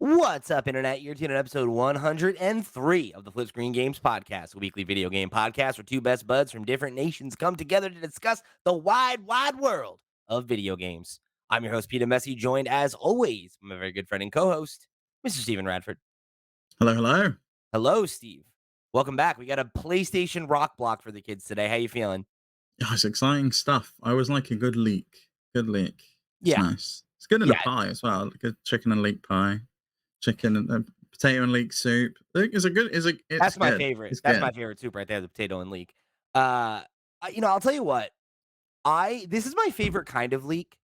What's up, Internet? You're tuning in episode 103 of the FlipScreen Games Podcast, a weekly video game podcast where two best buds from different nations come together to discuss the wide world of video games. I'm your host, Peter Messi, joined as always by my very good friend and co-host, Mr. Steven Radford. Hello, hello. Hello, Steve. Welcome back. We got a PlayStation rock block for the kids today. How you feeling? Oh, it's exciting stuff. I always like a good leek. Good leek. It's Yeah, nice. It's good in a yeah. pie as well. Good chicken and leek pie. Chicken and potato and leek soup. It's a good. It's That's my good. favorite. It's That's my good. favorite soup right there, the potato and leek. I'll tell you what. This is my favorite kind of leak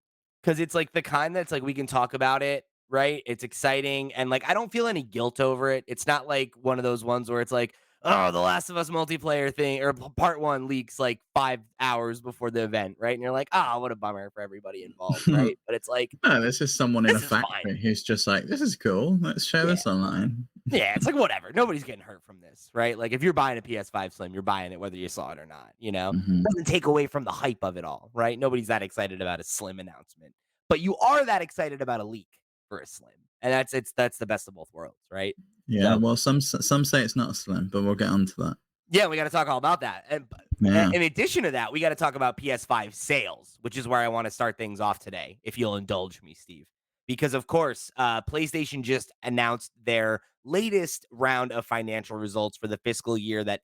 because it's like the kind that's like we can talk about it, right? It's exciting and like I don't feel any guilt over it. It's not like one of those ones where it's like, oh, the Last of Us multiplayer thing or part one leaks like 5 hours before the event, right? And you're like, oh, what a bummer for everybody involved, right? But it's like, No, this is someone in a this is fine. factory who's just like, this is cool. Let's share Yeah. this online. Yeah, it's like whatever. Nobody's getting hurt from this, right? Like if you're buying a PS5 Slim, you're buying it whether you saw it or not, you know? Mhm. Doesn't take away from the hype of it all, right? Nobody's that excited about a Slim announcement. But you are that excited about a leak for a Slim. And that's the best of both worlds, right? Yeah. So, Well, some say it's not slim, but we'll get onto that. yeah, we got to talk all about that. And Yeah. in addition to that, we got to talk about PS5 sales, which is where I want to start things off today, if you'll indulge me, Steve. Because, of course, PlayStation just announced their latest round of financial results for the fiscal year that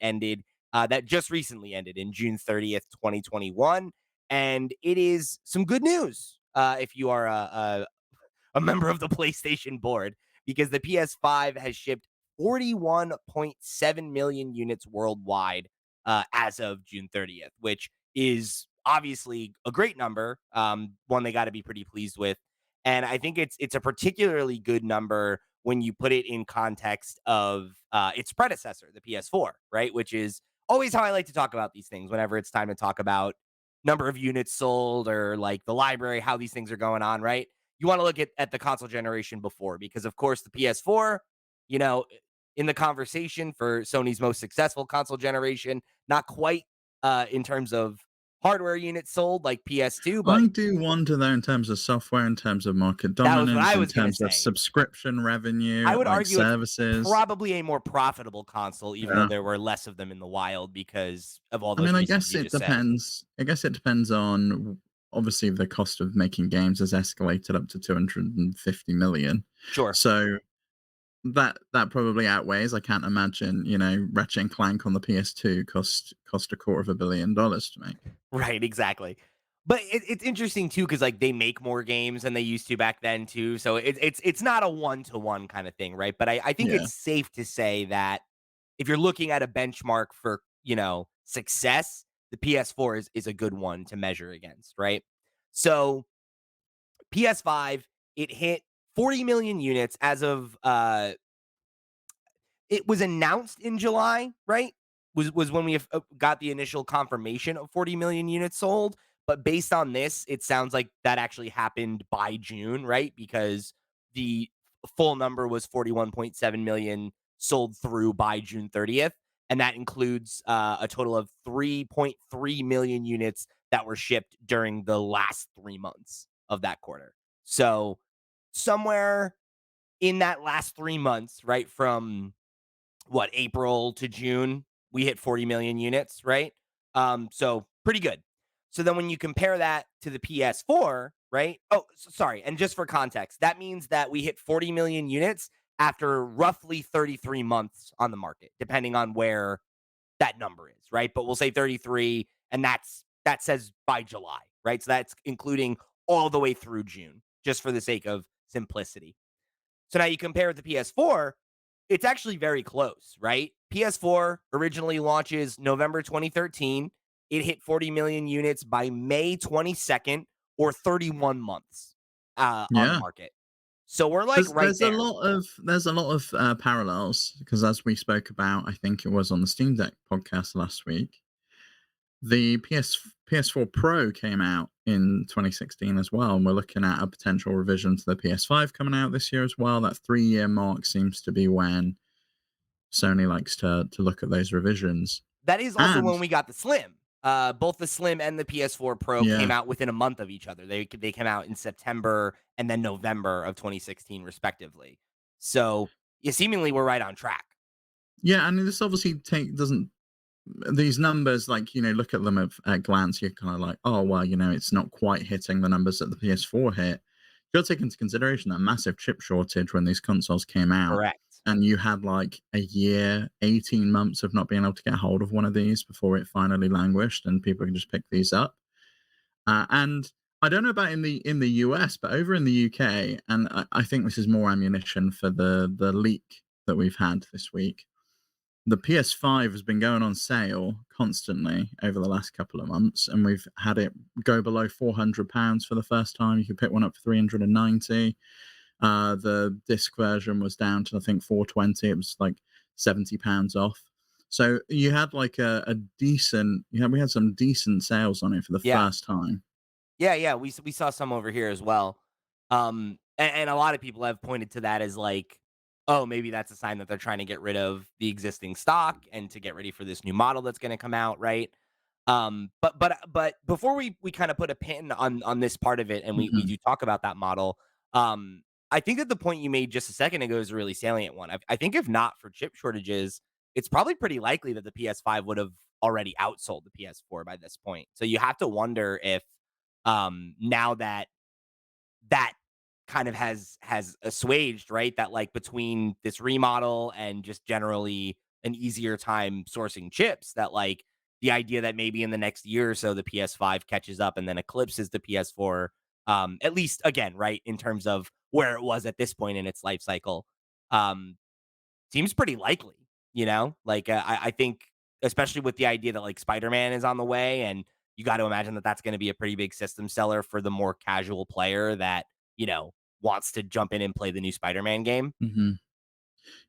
just recently ended in June 30th, 2021. And it is some good news if you are a member of the PlayStation board, because the PS5 has shipped 41.7 million units worldwide as of June 30th, which is obviously a great number, one they got to be pretty pleased with. And I think it's a particularly good number when you put it in context of its predecessor, the PS4, right? Which is always how I like to talk about these things whenever it's time to talk about number of units sold or like the library, how these things are going on, right? You want to look at the console generation before, because of course the PS4, you know, in the conversation for Sony's most successful console generation, not quite in terms of hardware units sold like PS2, but I do wonder though, in terms of software, in terms of market that was what dominance, I in was going to terms of say. subscription I revenue, would like argue it's services. probably a more profitable console, even though Yeah. there were less of them in the wild because of all I those mean, I reasons guess you it just said. depends. I guess it depends on obviously the cost of making games has escalated up to 250 million. Sure. So that probably outweighs. I can't imagine, Ratchet and Clank on the PS2 cost $250 million to make. Right, exactly. But it's interesting too because like they make more games than they used to back then too. So it's not a one-to-one kind of thing, right? But I think Yeah. it's safe to say that if you're looking at a benchmark for, success, the PS4 is a good one to measure against, right? So PS5, it hit 40 million units as of it was announced in July, right? Was when we got the initial confirmation of 40 million units sold. But based on this, it sounds like that actually happened by June, right? Because the full number was 41.7 million sold through by June 30th. And that includes a total of 3.3 million units that were shipped during the last 3 months of that quarter. So somewhere in that last 3 months, right, from April to June, we hit 40 million units, right? So pretty good. So then when you compare that to the PS4, right? Oh, sorry. And just for context, that means that we hit 40 million units after roughly 33 months on the market, depending on where that number is, right? But we'll say 33, and that says by July, right? So that's including all the way through June, just for the sake of simplicity. So now you compare it to PS4, it's actually very close, right? PS4 originally launches November 2013. It hit 40 million units by May 22nd, or 31 months on the Yeah. market. So we're like There's right there's a there. lot of parallels because as we spoke about, I think it was on the Steam Deck podcast last week, the PS4 Pro came out in 2016 as well, and we're looking at a potential revision to the PS5 coming out this year as well. That 3-year mark seems to be when Sony likes to look at those revisions. That is also And when we got the Slim. Both the Slim and the PS4 Pro came yeah, out within a month of each other. They came out in September and then November of 2016, respectively. So, yeah, seemingly we're right on track. Yeah, and this obviously take doesn't these numbers, like, look at them at glance, you're kind of like, oh, well, it's not quite hitting the numbers that the PS4 hit. You got to take into consideration that massive chip shortage when these consoles came out, Correct. and you had like a year, 18 months of not being able to get hold of one of these before it finally languished and people can just pick these up. And I don't know about in the US, but over in the UK, and I think this is more ammunition for the leak that we've had this week. The PS5 has been going on sale constantly over the last couple of months, and we've had it go below £400 for the first time. You could pick one up for 390. The disc version was down to I think 420. It was like £70 off. So you had like a decent, we had some decent sales on it for the Yeah. first time. Yeah, yeah, we saw some over here as well. And a lot of people have pointed to that as like, oh, maybe that's a sign that they're trying to get rid of the existing stock and to get ready for this new model that's going to come out, right? But before we kind of put a pin on this part of it, and we Hmm. do talk about that model, um, I think that the point you made just a second ago is a really salient one. I think if not for chip shortages, it's probably pretty likely that the PS5 would have already outsold the PS4 by this point. So you have to wonder if now that that kind of has assuaged, right? That like between this remodel and just generally an easier time sourcing chips, that like the idea that maybe in the next year or so the PS5 catches up and then eclipses the PS4, at least again, right, in terms of where it was at this point in its life cycle. Um, Seems pretty likely, Like, I think especially with the idea that, like, Spider-Man is on the way, and you gotta imagine that that's gonna be a pretty big system seller for the more casual player that, you know, wants to jump in and play the new Spider-Man game. Hmm.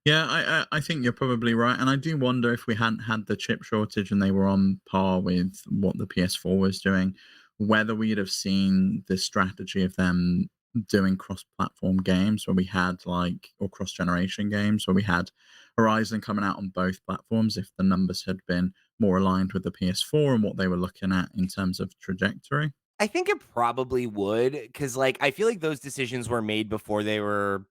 Yeah, I think you're probably right, and I do wonder if we hadn't had the chip shortage and they were on par with what the PS4 was doing, whether we'd have seen the strategy of them doing cross-platform games where we had like, or cross-generation games where we had Horizon coming out on both platforms if the numbers had been more aligned with the PS4 and what they were looking at in terms of trajectory. I think it probably would, because like, I feel like those decisions were made before there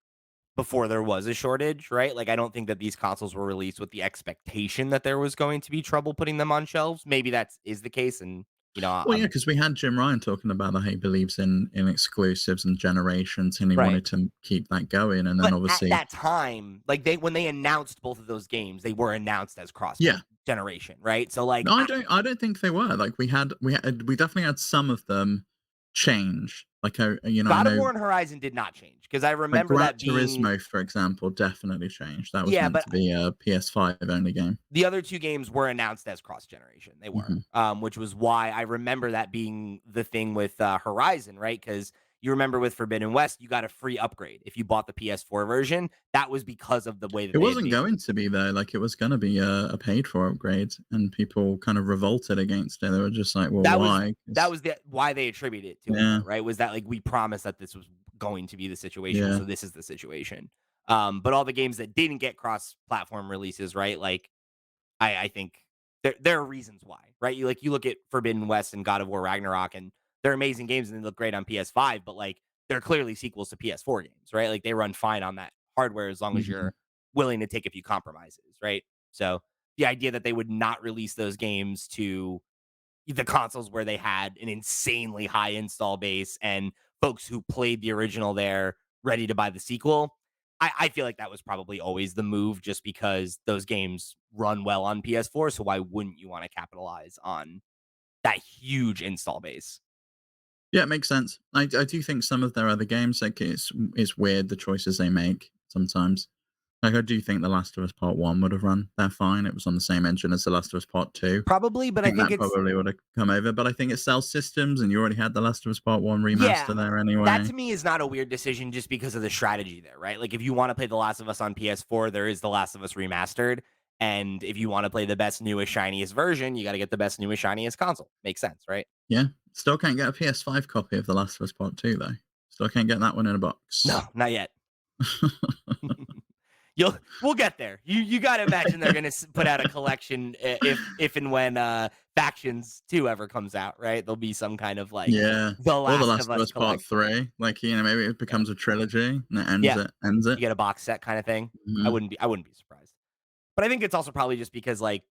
was a shortage, right? Like, I don't think that these consoles were released with the expectation that there was going to be trouble putting them on shelves. Maybe is the case, and, Well, yeah, I'm because we had Jim Ryan talking about how he believes in exclusives and generations, and he right. wanted to keep that going. And then But at obviously, that time, like, when they announced both of those games, they were announced as cross yeah, generation, right? So, like, no, I don't think they were. Like we definitely had some of them change. Like I God of know War and Horizon did not change, because I like remember Gran that being Turismo, for example, definitely changed. That was yeah, meant but to be a PS5 only game. the other 2 games were announced as cross generation. They were, Hmm. which was why I remember that being the thing with, Horizon, right? Because you remember with Forbidden West, you got a free upgrade if you bought the PS4 version. That was because of the way that It they had wasn't made going to be though. Like it was going to be a paid for upgrade, and people kind of revolted against it. They were just like, "Well, that was why?" that 'Cause- was why they attributed it to it yeah, though, right? Was that like we promised that this was going to be the situation, yeah. so this is the situation. But all the games that didn't get cross-platform releases, right? Like I think there are reasons why, right? You look at Forbidden West and God of War Ragnarok, and they're amazing games and they look great on PS5, but like they're clearly sequels to PS4 games, right? Like they run fine on that hardware as long as Mhm. you're willing to take a few compromises, right? So the idea that they would not release those games to the consoles where they had an insanely high install base and folks who played the original there ready to buy the sequel. I feel like that was probably always the move just because those games run well on PS4. So why wouldn't you want to capitalize on that huge install base? Yeah, it makes sense. I do think some of their other games, like it's weird the choices they make sometimes. Like I do think The Last of Us Part One would have run that fine. It was on the same engine as The Last of Us Part Two. Probably, but I I think think that it's probably would have come over. But I think it sells systems, and you already had The Last of Us Part One yeah, remaster there that to anyway. me is not a weird decision just because of the strategy there, right? Like if you want to play The Last of Us on PS4, there is The Last of Us remastered. And if you want to play the best, newest, shiniest version, you got to get the best, newest, shiniest console. Makes sense, right? Yeah, still can't get a PS5 copy of The Last of Us Part Two though. Still can't get that one in a box. No, not yet. We'll get there. You got to imagine they're going to put out a collection if and when Factions 2 ever comes out, right? There'll be some kind of like Yeah. The Or The Last Last of of Us Us Part collection. 3. Like, maybe it Yeah. becomes a trilogy and it ends Yeah. it. Ends You it. get a box set kinda thing. Mhm. I wouldn't be surprised. But I think it's also probably just because, like,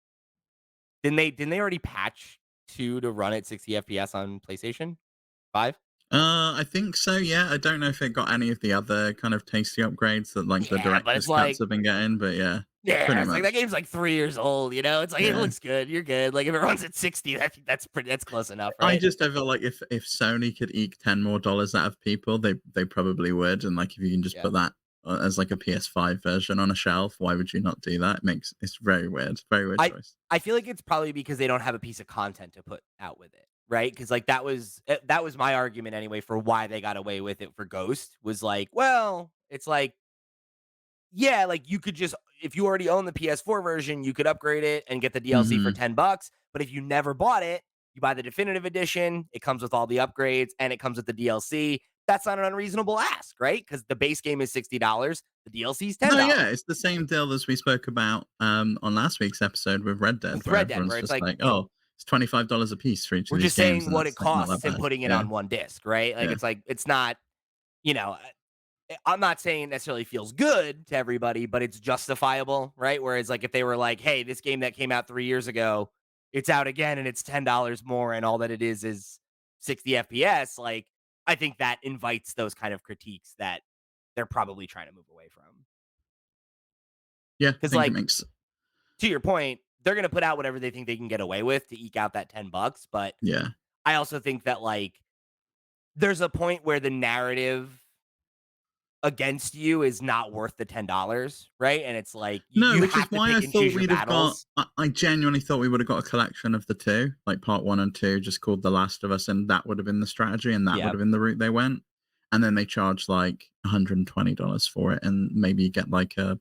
didn't they already patch 2 to run at 60 FPS on PlayStation 5? I think so, yeah. I don't know if it got any of the other kind of tasty upgrades that, like, the Yeah, but it's director's cuts like have been getting, but yeah, yeah, pretty it's like that much. game's like 3 years old, you know? It's like, it Yeah. looks good, you're good. Like, if it runs at 60, that's close enough, I right? just I feel like if Sony could eke 10 more dollars out of people, they probably would, and, like, if you can just Yeah. put that, as, like, a PS5 version on a shelf, why would you not do that? It's very weird I choice. I feel like it's probably because they don't have a piece of content to put out with it, right? Because like, that was my argument anyway for why they got away with it for Ghost, was like, well, it's like, yeah, like you could just if you already own the PS4 version, you could upgrade it and get the DLC for Mhm. 10 bucks. But if you never bought it, you buy the definitive edition, it comes with all the upgrades and it comes with the DLC. That's not an unreasonable ask, right? Because the base game is $60, the DLC is No, yeah, $10. it's the same deal as we spoke about, on last week's episode with Red Dead, With where Red Dead, everyone's where it's just like, like, "Oh, it's $25 a piece for each we're of these just games," saying and what it it's, like, not that costs and bad. putting it Yeah, on one disc, right? Like yeah. it's not, you know, I'm not saying it necessarily feels good to everybody, but it's justifiable, right? Whereas like if they were like, hey, this game that came out 3 years ago, it's out again and it's $10 more, and all that it is 60 FPS, like I think that invites those kind of critiques that they're probably trying to move away from. Yeah, I Because think it like makes to your point, they're gonna put out whatever they think they can get away with to eke out that $10. But yeah. I also think that like there's a point where the narrative against you is not worth the $10, right? And it's like No, you which is have to why I pick and thought choose your we'd have got battles. I genuinely thought we would have got a collection of the 2, like part 1 and 2, just called The Last of Us, and that would have been the strategy, and that would Yeah. have been the route they went, and then they charged, like, $120 for it, and maybe you get, like, a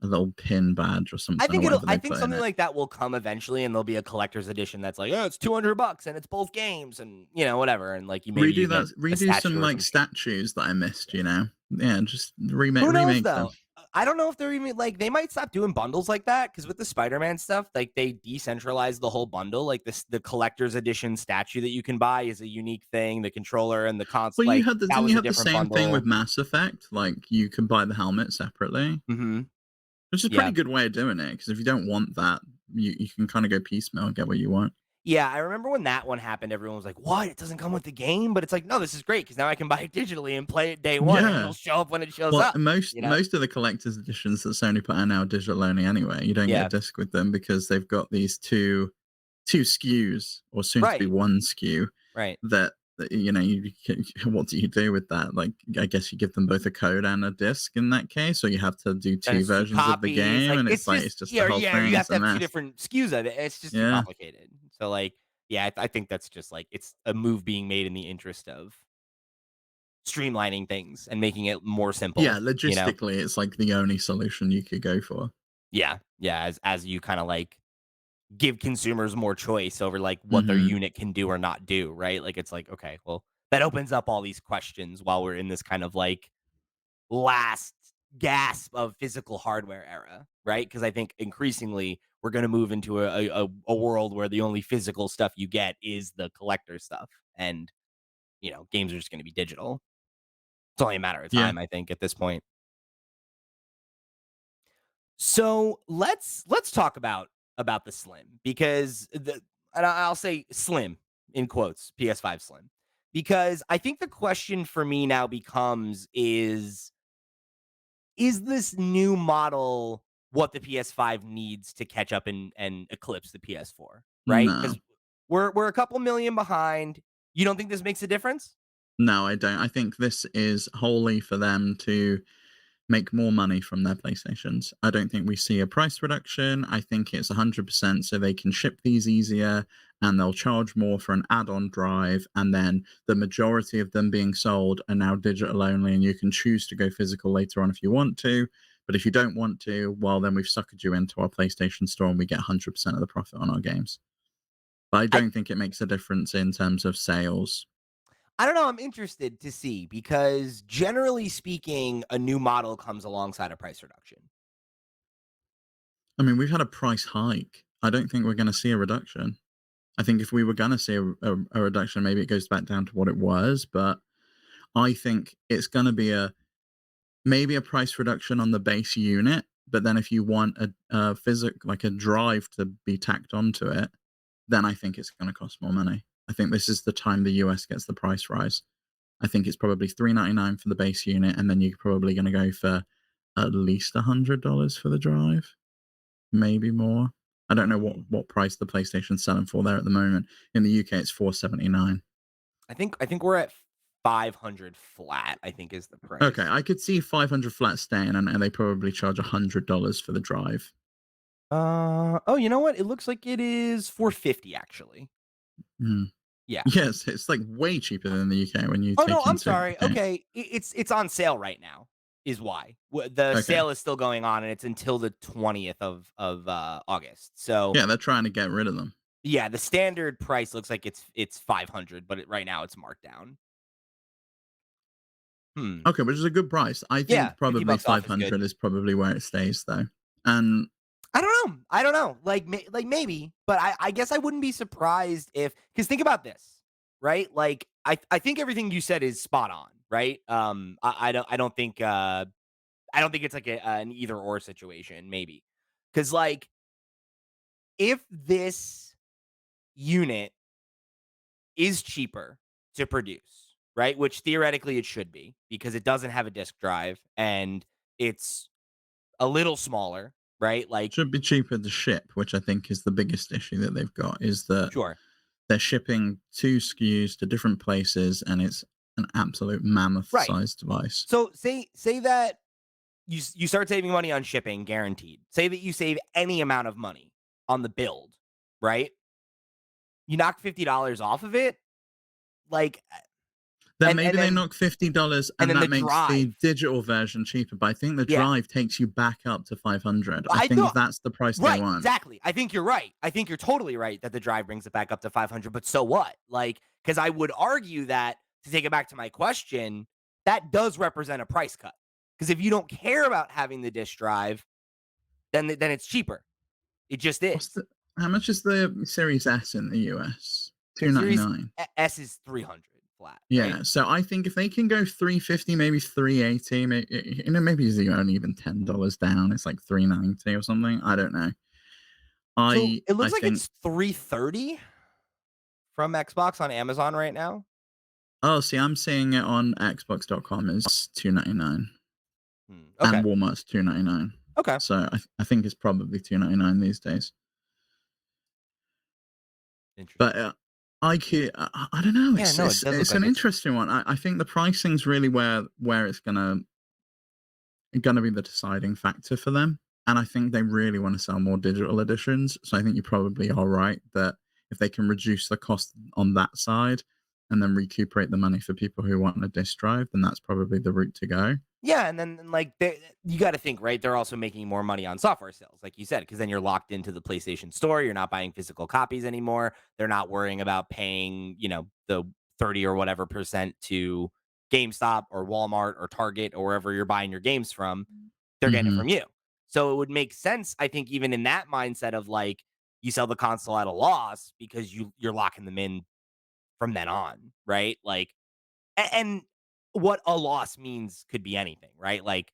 little pin badge or something or whatever I they think put in something it. like that will come eventually, and there'll be a collector's edition that's like, "Oh, it's $200 and it's both games," and, you know, whatever, and, like, you get a Redo some, statue or like, some shit. statues that I missed, Yeah. you know? Yeah, just Who knows, remake them. though? I don't know if they're even like, they might stop doing bundles like that because with the Spider-Man stuff, like, they decentralized the whole bundle, like, the collector's edition statue that you can buy is a unique thing, the controller and the Well, like, that didn't was you a have the different same thing with bundle. Mass Effect? Like, you could buy the helmet separately? Mhm. Which is a pretty Yeah. good way of doing it, because if you don't want that, you can kinda go piecemeal and get what you want. Yeah, I remember when that one happened, everyone was like, "What? It doesn't come with the game?" But it's like, "No, this is great because now I can buy it digitally and play it day one, and Yeah. it'll show up when it shows Well, up." You know? most of the collector's editions that Sony put out now are digital only anyway. You don't get a Yeah. disc with them because they've got these 2 SKUs, or soon to be Right. 1 SKU, Right. that, you can what do you do with that? Like, I guess you give them both a code and a disc in that case, or you have to do Then 2 it's 2 versions of the copies. game, Like, and it's just it's just the yeah, whole yeah, you thing, have it's to a have 2 mess. different SKUs of it. It's just too Yeah. complicated. So, like, yeah, I think that's just like it's a move being made in the interest of streamlining things and making it more Yeah, simple, you know? logistically, it's like the only solution you could go for. Yeah. Yeah, as you kinda, like, give consumers more choice over, like, what their Mhm. unit can do or not do, right? Like, it's like, okay, well, that opens up all these questions while we're in this kind of, like, last gasp of physical hardware era, right? Because I think increasingly we're gonna move into a world where the only physical stuff you get is the collector stuff, and, you know, games are just gonna be digital. It's only a matter of Yeah. time, I think, at this point. So let's talk about the Slim because I'll say Slim in quotes, PS5 Slim, because I think the question for me now becomes is this new model what the PS5 needs to catch up and eclipse the PS4, right? No. Because we're a couple million behind. You don't think this makes a difference? No, I don't. I think this is wholly for them to make more money from their PlayStations. I don't think we see a price reduction. I think it's 100% so they can ship these easier, and they'll charge more for an add-on drive, and then the majority of them being sold are now digital only, and you can choose to go physical later on if you want to. But if you don't want to, well, then we've suckered you into our PlayStation store and we get 100% of the profit on our games. But I I don't think it makes a difference in terms of sales. I don't know. I'm interested to see because generally speaking, a new model comes alongside a price reduction. I mean, we've had a price hike. I don't think we're going to see a reduction. I think if we were gonna see a reduction, maybe it goes back down to what it was, but I think it's gonna be maybe a price reduction on the base unit, but then if you want a like a drive to be tacked onto it, then I think it's gonna cost more money. I think this is the time the US gets the price rise. I think it's probably $399 for the base unit, and then you're probably gonna go for at least $100 for the drive, maybe more. I don't know Mm. what price the PlayStation's selling for there at the moment. In the UK, it's 479. I think we're at 500 flat, I think is the Okay, price. I could see 500 flat staying, and they probably charge $100 for the drive. Oh, you know what? It looks like it is 450 actually. Mm. Yeah. Yes, it's like way cheaper than the UK when you Oh, no, take I'm into sorry. account. Okay, it's on sale right now is why. The Okay. sale is still going on, and it's until the 20th of August. So, Yeah, they're trying to get rid of them. yeah, the standard price looks like it's 500, but right now it's marked down. Hmm. Okay, which is a good price. I Yeah, think 50 probably bucks off is good. 500 is probably where it stays though. And I don't know. I don't know. Like maybe, but I guess I wouldn't be surprised if because think about this, right? Like I think everything you said is spot on, right? I don't think it's like an either or situation, maybe. Cuz like if this unit is cheaper to produce, right? Which theoretically it should be because it doesn't have a disk drive and it's a little smaller, right? Like should be cheaper to ship, which I think is the biggest issue that they've got, is that sure. they're shipping 2 SKUs to different places, and it's an absolute Right. mammoth-sized device. So say that you start saving money on shipping guaranteed. Say that you save any amount of money on the build, right? You knock $50 off of it, like Then and maybe and they then knock $50 and and then the that makes the drive. digital version cheaper, but I think the Yeah. drive takes you back up to 500. I I think know. that's the price they Right, want. exactly. I think you're right. I think you're totally right that the drive brings it back up to 500, but so what? Like cuz I would argue that to take it back to my question, that does represent a price cut. Cuz if you don't care about having the disk drive, then it's cheaper. It just What's is. the How much is the Series S in the US? Series 299. S is 300 flat, right? Yeah, so I think if they can go 350, maybe 380, maybe it's only even $10 down. It's like 390 or something. I don't know. So it I looks like think. it's 330 from Xbox on Amazon right now. Oh, see, I'm seeing it on Xbox.com is 299, and Okay. Walmart's 299. Okay. So I think it's probably 299 these days. But Interesting. I don't know. Yeah, no, it does look It's an like it's interesting one. I think the pricing's really where it's gonna be the deciding factor for them. And I think they really want to sell more digital editions. So I think you probably are right that if they can reduce the cost on that side and then recuperate the money for people who want a disc drive, then that's probably the route to go. yeah, and then like you got to think, right? They're also making more money on software sales, like you said, because then you're locked into the PlayStation Store. You're not buying physical copies anymore. They're not worrying about paying, the 30 or whatever percent to GameStop or Walmart or Target or wherever you're buying your games from. They're getting it Hmm. from you. So it would make sense, I think, even in that mindset of like you sell the console at a loss because you're locking them in from then on, right? Like, and what a loss means could be anything, right? Like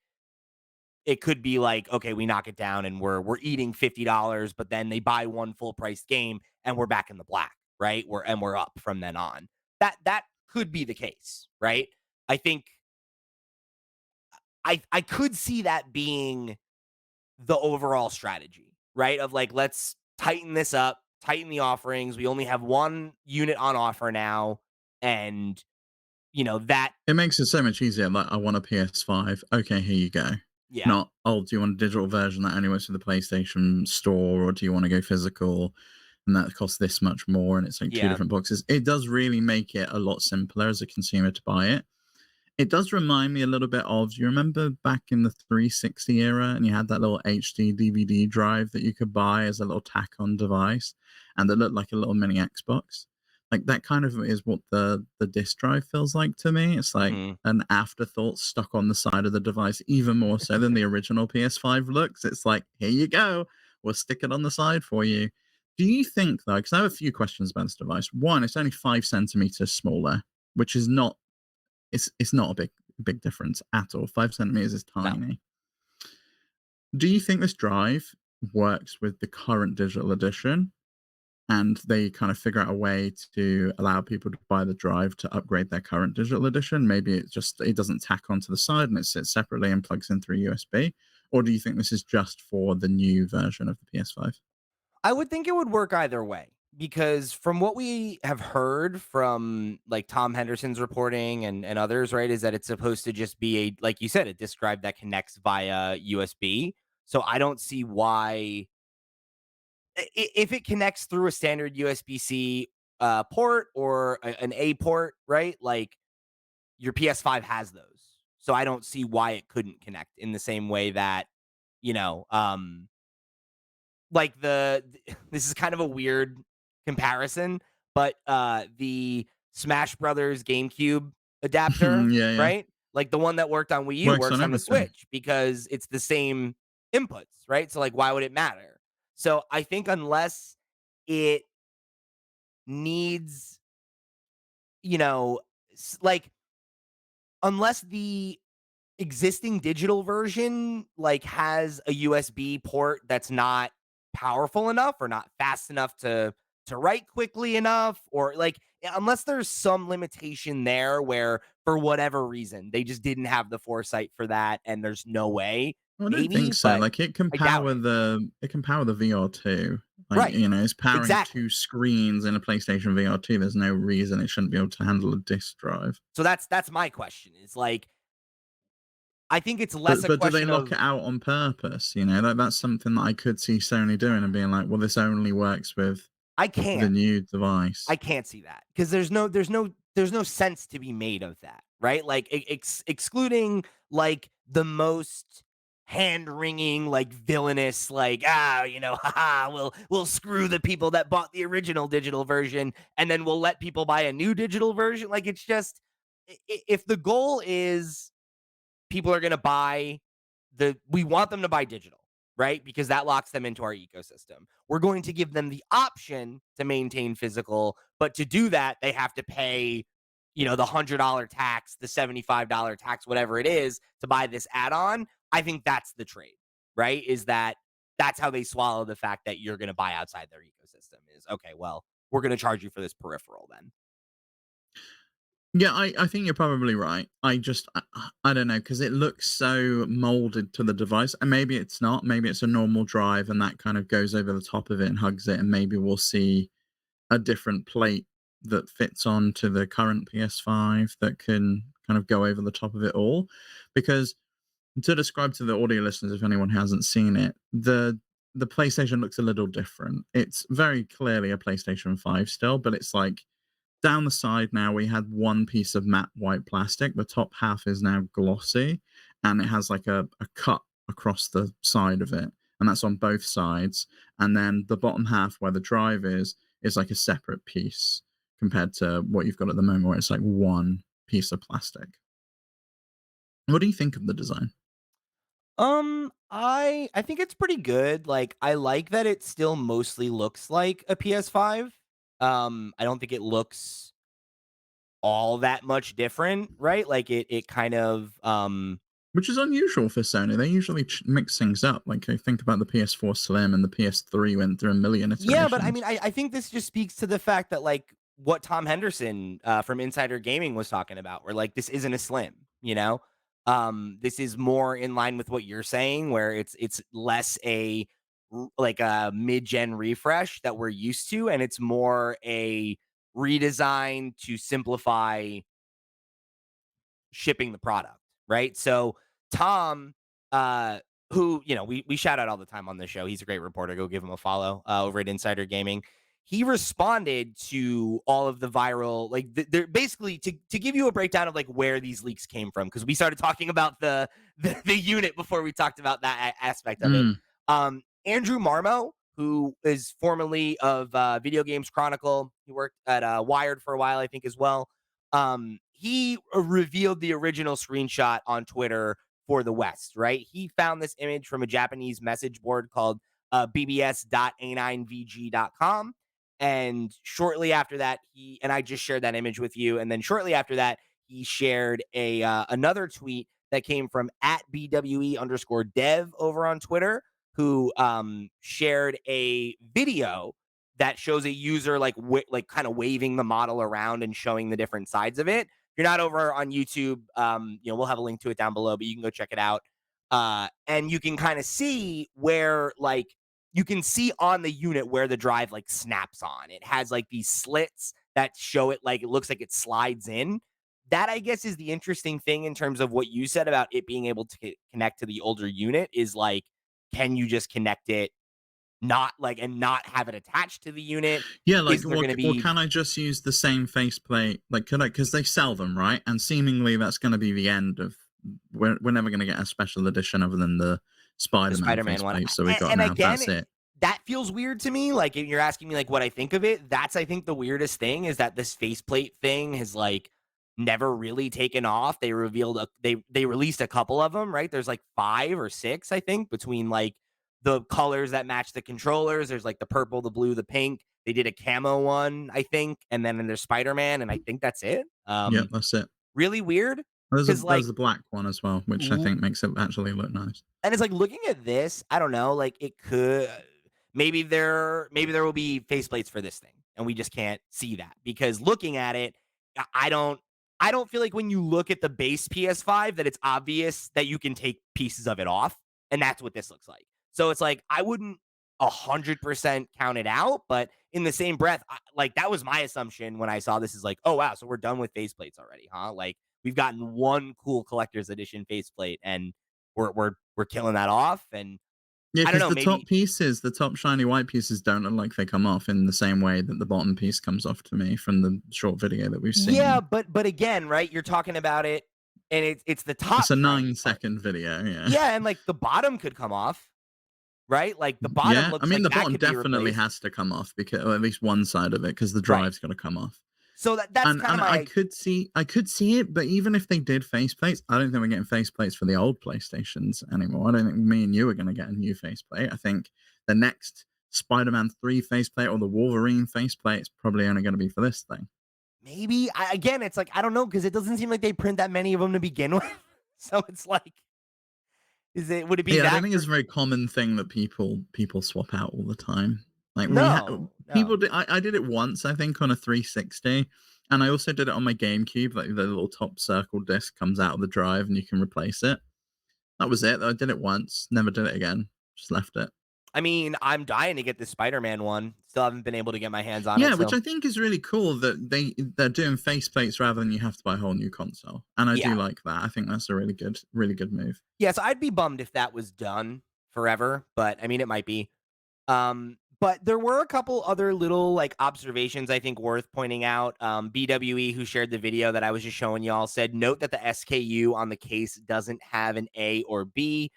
it could be like, okay, we knock it down and we're eating $50, but then they buy one full price game and we're back in the black, right? We're up from then on. That could be the case, right? I think I could see that being the overall strategy, right? Of like, let's tighten this up, tighten the offerings. We only have one unit on offer now. And, that, It makes it so much easier. Like, I want a PS5. Okay, here you go. yeah, Not, oh, do you want a digital version that only works with the PlayStation Store, or do you want to go physical and that costs this much more? And it's like two yeah, different boxes. It does really make it a lot simpler as a consumer to buy it. It does remind me a little bit of, do you remember back in the 360 era and you had that little HD DVD drive that you could buy as a little tack-on device and that looked like a little mini Xbox? Like that kind of is what the disc drive feels like to me. It's like mhm. an afterthought stuck on the side of the device, even more so than the original PS5 looks. It's like, here you go. We'll stick it on the side for you. Do you think though? Because I have a few questions about this device. One, it's only 5 centimeters smaller, which is not it's not a big difference at all. 5 centimeters is No. tiny. Do you think this drive works with the current digital edition, and they kind of figure out a way to allow people to buy the drive to upgrade their current digital edition? Maybe it doesn't tack onto the side and it sits separately and plugs in through USB? Or do you think this is just for the new version of the PS5? I would think it would work either way because from what we have heard from like Tom Henderson's reporting and others, right, is that it's supposed to just be a like you said, a disk drive that connects via USB. So I don't see why if it connects through a standard USB-C port or an A port, right? Like your PS5 has those. So I don't see why it couldn't connect in the same way that, you know, like this is kind of a weird comparison, but the Smash Brothers GameCube adapter, Yeah, yeah. right? Like the one that worked on Wii U Works on works on the everything. Switch because it's the same inputs, right? So like why would it matter? So I think unless it needs, you know, like unless the existing digital version like has a USB port that's not powerful enough or not fast enough to write quickly enough or like unless there's some limitation there where for whatever reason they just didn't have the foresight for that and there's no way Well, I don't maybe think so. but Like I doubt it. it can power the VR2. Like, Right. you know, it's powering Exactly. 2 screens in a PlayStation VR2. There's no reason it shouldn't be able to handle a disk drive. So that's my question is like I think it's less But a do they question lock of it out on purpose? You know, that's something that I could see Sony doing and being like, well, this only works with I the can't new I device. can't see that because there's no sense to be made of that, right? Like excluding like the most hand wringing, like villainous, like you know, haha, we'll screw the people that bought the original digital version, and then we'll let people buy a new digital version. Like it's just if the goal is people are going to buy we want them to buy digital, right? Because that locks them into our ecosystem. We're going to give them the option to maintain physical, but to do that, they have to pay, you know, the $100 tax, the $75 tax, whatever it is to buy this add-on. I think that's the trade, right? Is that that's how they swallow the fact that you're going to buy outside their ecosystem is okay, well, we're going to charge you for this peripheral then. Yeah, I think you're probably right. I don't know because it looks so molded to the device, and maybe it's not. Maybe it's a normal drive, and that kind of goes over the top of it and hugs it, and maybe we'll see a different plate that fits onto the current PS5 that can kind of go over the top of it all. Because to describe to the audio listeners, if anyone hasn't seen it, the PlayStation looks a little different. It's very clearly a PlayStation 5 still, but it's like down the side now we had one piece of matte white plastic. The top half is now glossy and it has like a cut across the side of it. And that's on both sides. And then the bottom half where the drive is like a separate piece compared to what you've got at the moment where it's like one piece of plastic. What do you think of the design? I think it's pretty good. Like I like that it still mostly looks like a PS5. I don't think it looks all that much different, right? Like it kind of Which is unusual for Sony. They usually mix things up. Like I think about the PS4 Slim and the PS3 went through a million yeah, but I iterations. mean I think this just speaks to the fact that like what Tom Henderson from Insider Gaming was talking about, where like this isn't a slim, you know? This is more in line with what you're saying, where it's less like a mid-gen refresh that we're used to, and it's more a redesign to simplify shipping the product, right? So Tom, who you know we shout out all the time on the show, he's a great reporter. Go give him a follow over at Insider Gaming. He responded to all of the viral, like they're basically to give you a breakdown of like where these leaks came from because we started talking about the unit before we talked about that aspect of it. Mm. Andrew Marmo, who is formerly of Video Games Chronicle, he worked at Wired for a while, I think, as well. He revealed the original screenshot on Twitter for the West, right? He found this image from a Japanese message board called bbs.a9vg.com. And shortly after that, I just shared that image with you. And then shortly after that, he shared a another tweet that came from at BWE_dev over on Twitter, who shared a video that shows a user like kind of waving the model around and showing the different sides of it. If you're not over on YouTube, we'll have a link to it down below, but you can go check it out. And you can kind of see where you can see on the unit where the drive like snaps on. It has like these slits that show it like it looks like it slides in. That I guess is the interesting thing in terms of what you said about it being able to connect to the older unit is like, can you just connect it not like and not have it attached to the unit? Yeah, like, Is there going to or be can I just use the same faceplate? Like, could I? Because they sell them, right? And seemingly that's going to be the end of. We're never going to get a special edition other than the the Spider-Man Spider-Man one? faceplate. So we got And now. again, That's it. that feels weird to me. Like if you're asking me like what I think of it, that's I think the weirdest thing is that this faceplate thing has like never really taken off. They revealed they released a couple of them, right? There's like 5 or 6, I think, between like the colors that match the controllers. There's like the purple, the blue, the pink. They did a camo one, I think, and then there's Spider-Man, and I think that's it. Yeah, that's it. Really weird because There's like a black one as well, which I think makes it actually look nice. and it's like looking at this, I don't know, like it could maybe there will be faceplates for this thing, and we just can't see that because looking at it, I don't feel like when you look at the base PS5 that it's obvious that you can take pieces of it off, and that's what this looks like. So it's like I wouldn't 100% count it out, but in the same breath, like that was my assumption when I saw this is like, oh wow, so we're done with faceplates already, huh? Like we've gotten one cool collector's edition faceplate, and we're killing that off. And Yeah, I don't because know, the top maybe pieces, the top shiny white pieces, don't look like they come off in the same way that the bottom piece comes off to me from the short video that we've yeah, seen. but again, right? You're talking about it, and it's the top It's a shiny part. 9-second video. Yeah. Yeah, and like the bottom could come off, right? Like the bottom Yeah, I looks mean like the that bottom could be definitely replaced, has to come off because, or at least one side of it, because the right? drive's got to come off. So that's kind of And my I could see it, but even if they did faceplates, I don't think we're getting faceplates for the old PlayStations anymore. I don't think me and you are going to get a new faceplate. I think the next Spider-Man 3 faceplate or the Wolverine faceplate is probably only going to be for this thing. maybe again, it's like I don't know because it doesn't seem like they print that many of them to begin with. So it's like, would it be Yeah, I don't that? think it's a very common thing that people swap out all the time. Like No, people no. did. I did it once, I think, on a 360, and I also did it on my GameCube. Like the little top circle disc comes out of the drive, and you can replace it. That was it. I did it once, never did it again. Just left it. I mean, I'm dying to get this Spider-Man one. Still haven't been able to get my hands on Yeah, it. which So I think is really cool that they're doing faceplates rather than you have to buy a whole new console, and I yeah, do like that. I think that's a really good move. yes, I'd be bummed if that was done forever, but I mean, it might be. But there were a couple other little like observations I think worth pointing out. BWE, who shared the video that I was just showing y'all, said note that the SKU on the case doesn't have an A or B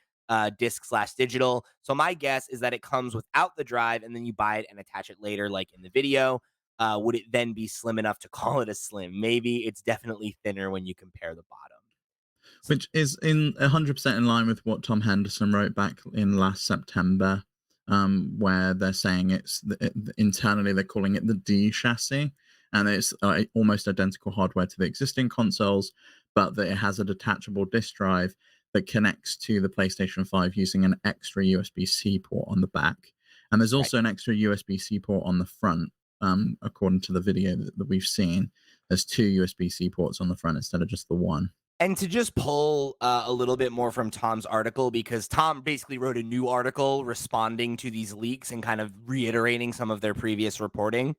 disc/digital. So my guess is that it comes without the drive, and then you buy it and attach it later, like in the video. Would it then be slim enough to call it a slim? Maybe it's definitely thinner when you compare the bottom. Which is in 100% in line with what Tom Henderson wrote back in last September, where they're saying internally they're calling it the D chassis, and it's almost identical hardware to the existing consoles, but that it has a detachable disk drive that connects to the PlayStation 5 using an extra USB-C port on the back, and there's Right. also an extra USB-C port on the front. According to the video that we've seen, there's 2 USB-C ports on the front instead of just the one. And to just pull a little bit more from Tom's article, because Tom basically wrote a new article responding to these leaks and kind of reiterating some of their previous reporting.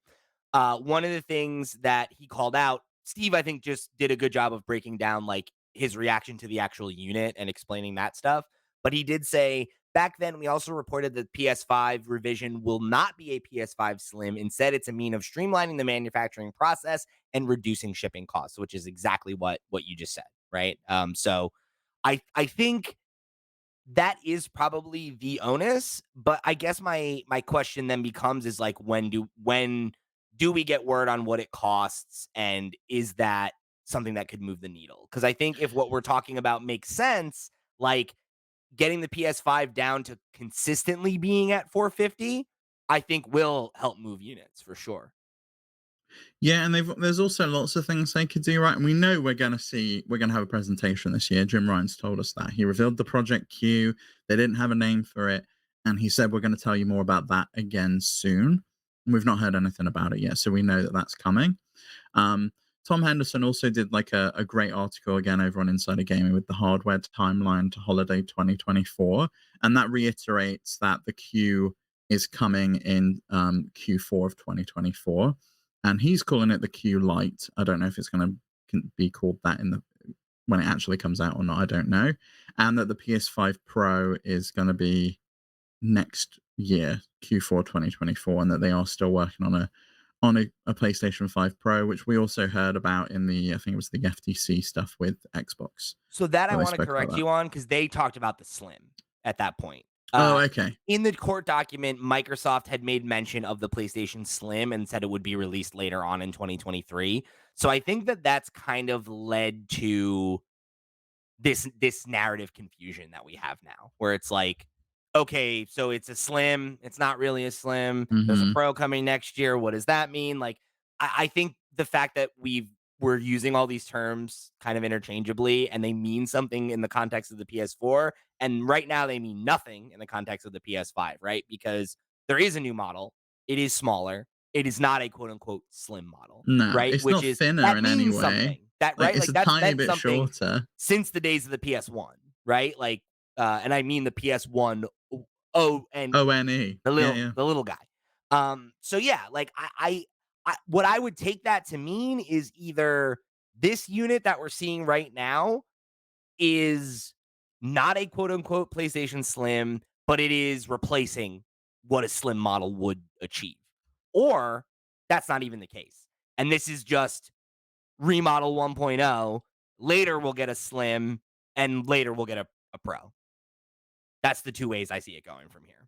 One of the things that he called out, Steve, I think, just did a good job of breaking down like his reaction to the actual unit and explaining that stuff. But he did say back then we also reported that PS5 revision will not be a PS5 Slim. Instead, it's a mean of streamlining the manufacturing process and reducing shipping costs, which is exactly what you just said, right? So I think that is probably the onus, but I guess my question then becomes is like when do we get word on what it costs, and is that something that could move the needle? Because I think if what we're talking about makes sense, like getting the PS5 down to consistently being at 450, I think will help move units for sure. Yeah, and there's also lots of things they could do, right? And we know we're gonna have a presentation this year. Jim Ryan's told us that. He revealed the Project Q. They didn't have a name for it, and he said we're gonna tell you more about that again soon. And we've not heard anything about it yet, so we know that that's coming. Um, Tom Henderson also did like a great article again over on Insider Gaming with the hardware timeline to holiday 2024, and that reiterates that the Q is coming in Q4 of 2024, and he's calling it the Q Lite. I don't know if it's going to be called that in the when it actually comes out or not. I don't know, and that the PS5 Pro is going to be next year, Q4 2024, and that they are still working on a PlayStation 5 Pro, which we also heard about in the I think it was the FTC stuff with Xbox, So that I where they want to spoke about correct that. you on because they talked about the Slim at that point. Oh, Uh, okay. in the court document, Microsoft had made mention of the PlayStation Slim and said it would be released later on in 2023. So I think that that's kind of led to this narrative confusion that we have now, where it's like, okay, so it's a slim, it's not really a slim. There's a Mhm. pro coming next year. What does that mean? Like, I think the fact that we're using all these terms kind of interchangeably and they mean something in the context of the PS4, and right now they mean nothing in the context of the PS5, right? Because there is a new model, it is smaller, it is not a quote unquote slim model, No, right? it's Which not is thinner that in any means way. something. That Like, right? it's Like a that's tiny meant bit something shorter. since the days of the PS1, right? Like, and I mean the PS1 ONE, ONE. the Yeah, little yeah. the little guy. So yeah, like what I would take that to mean is either this unit that we're seeing right now is not a quote unquote PlayStation Slim, but it is replacing what a slim model would achieve. Or that's not even the case. And this is just remodel 1.0. Later we'll get a slim and later we'll get a pro. That's the two ways I see it going from here.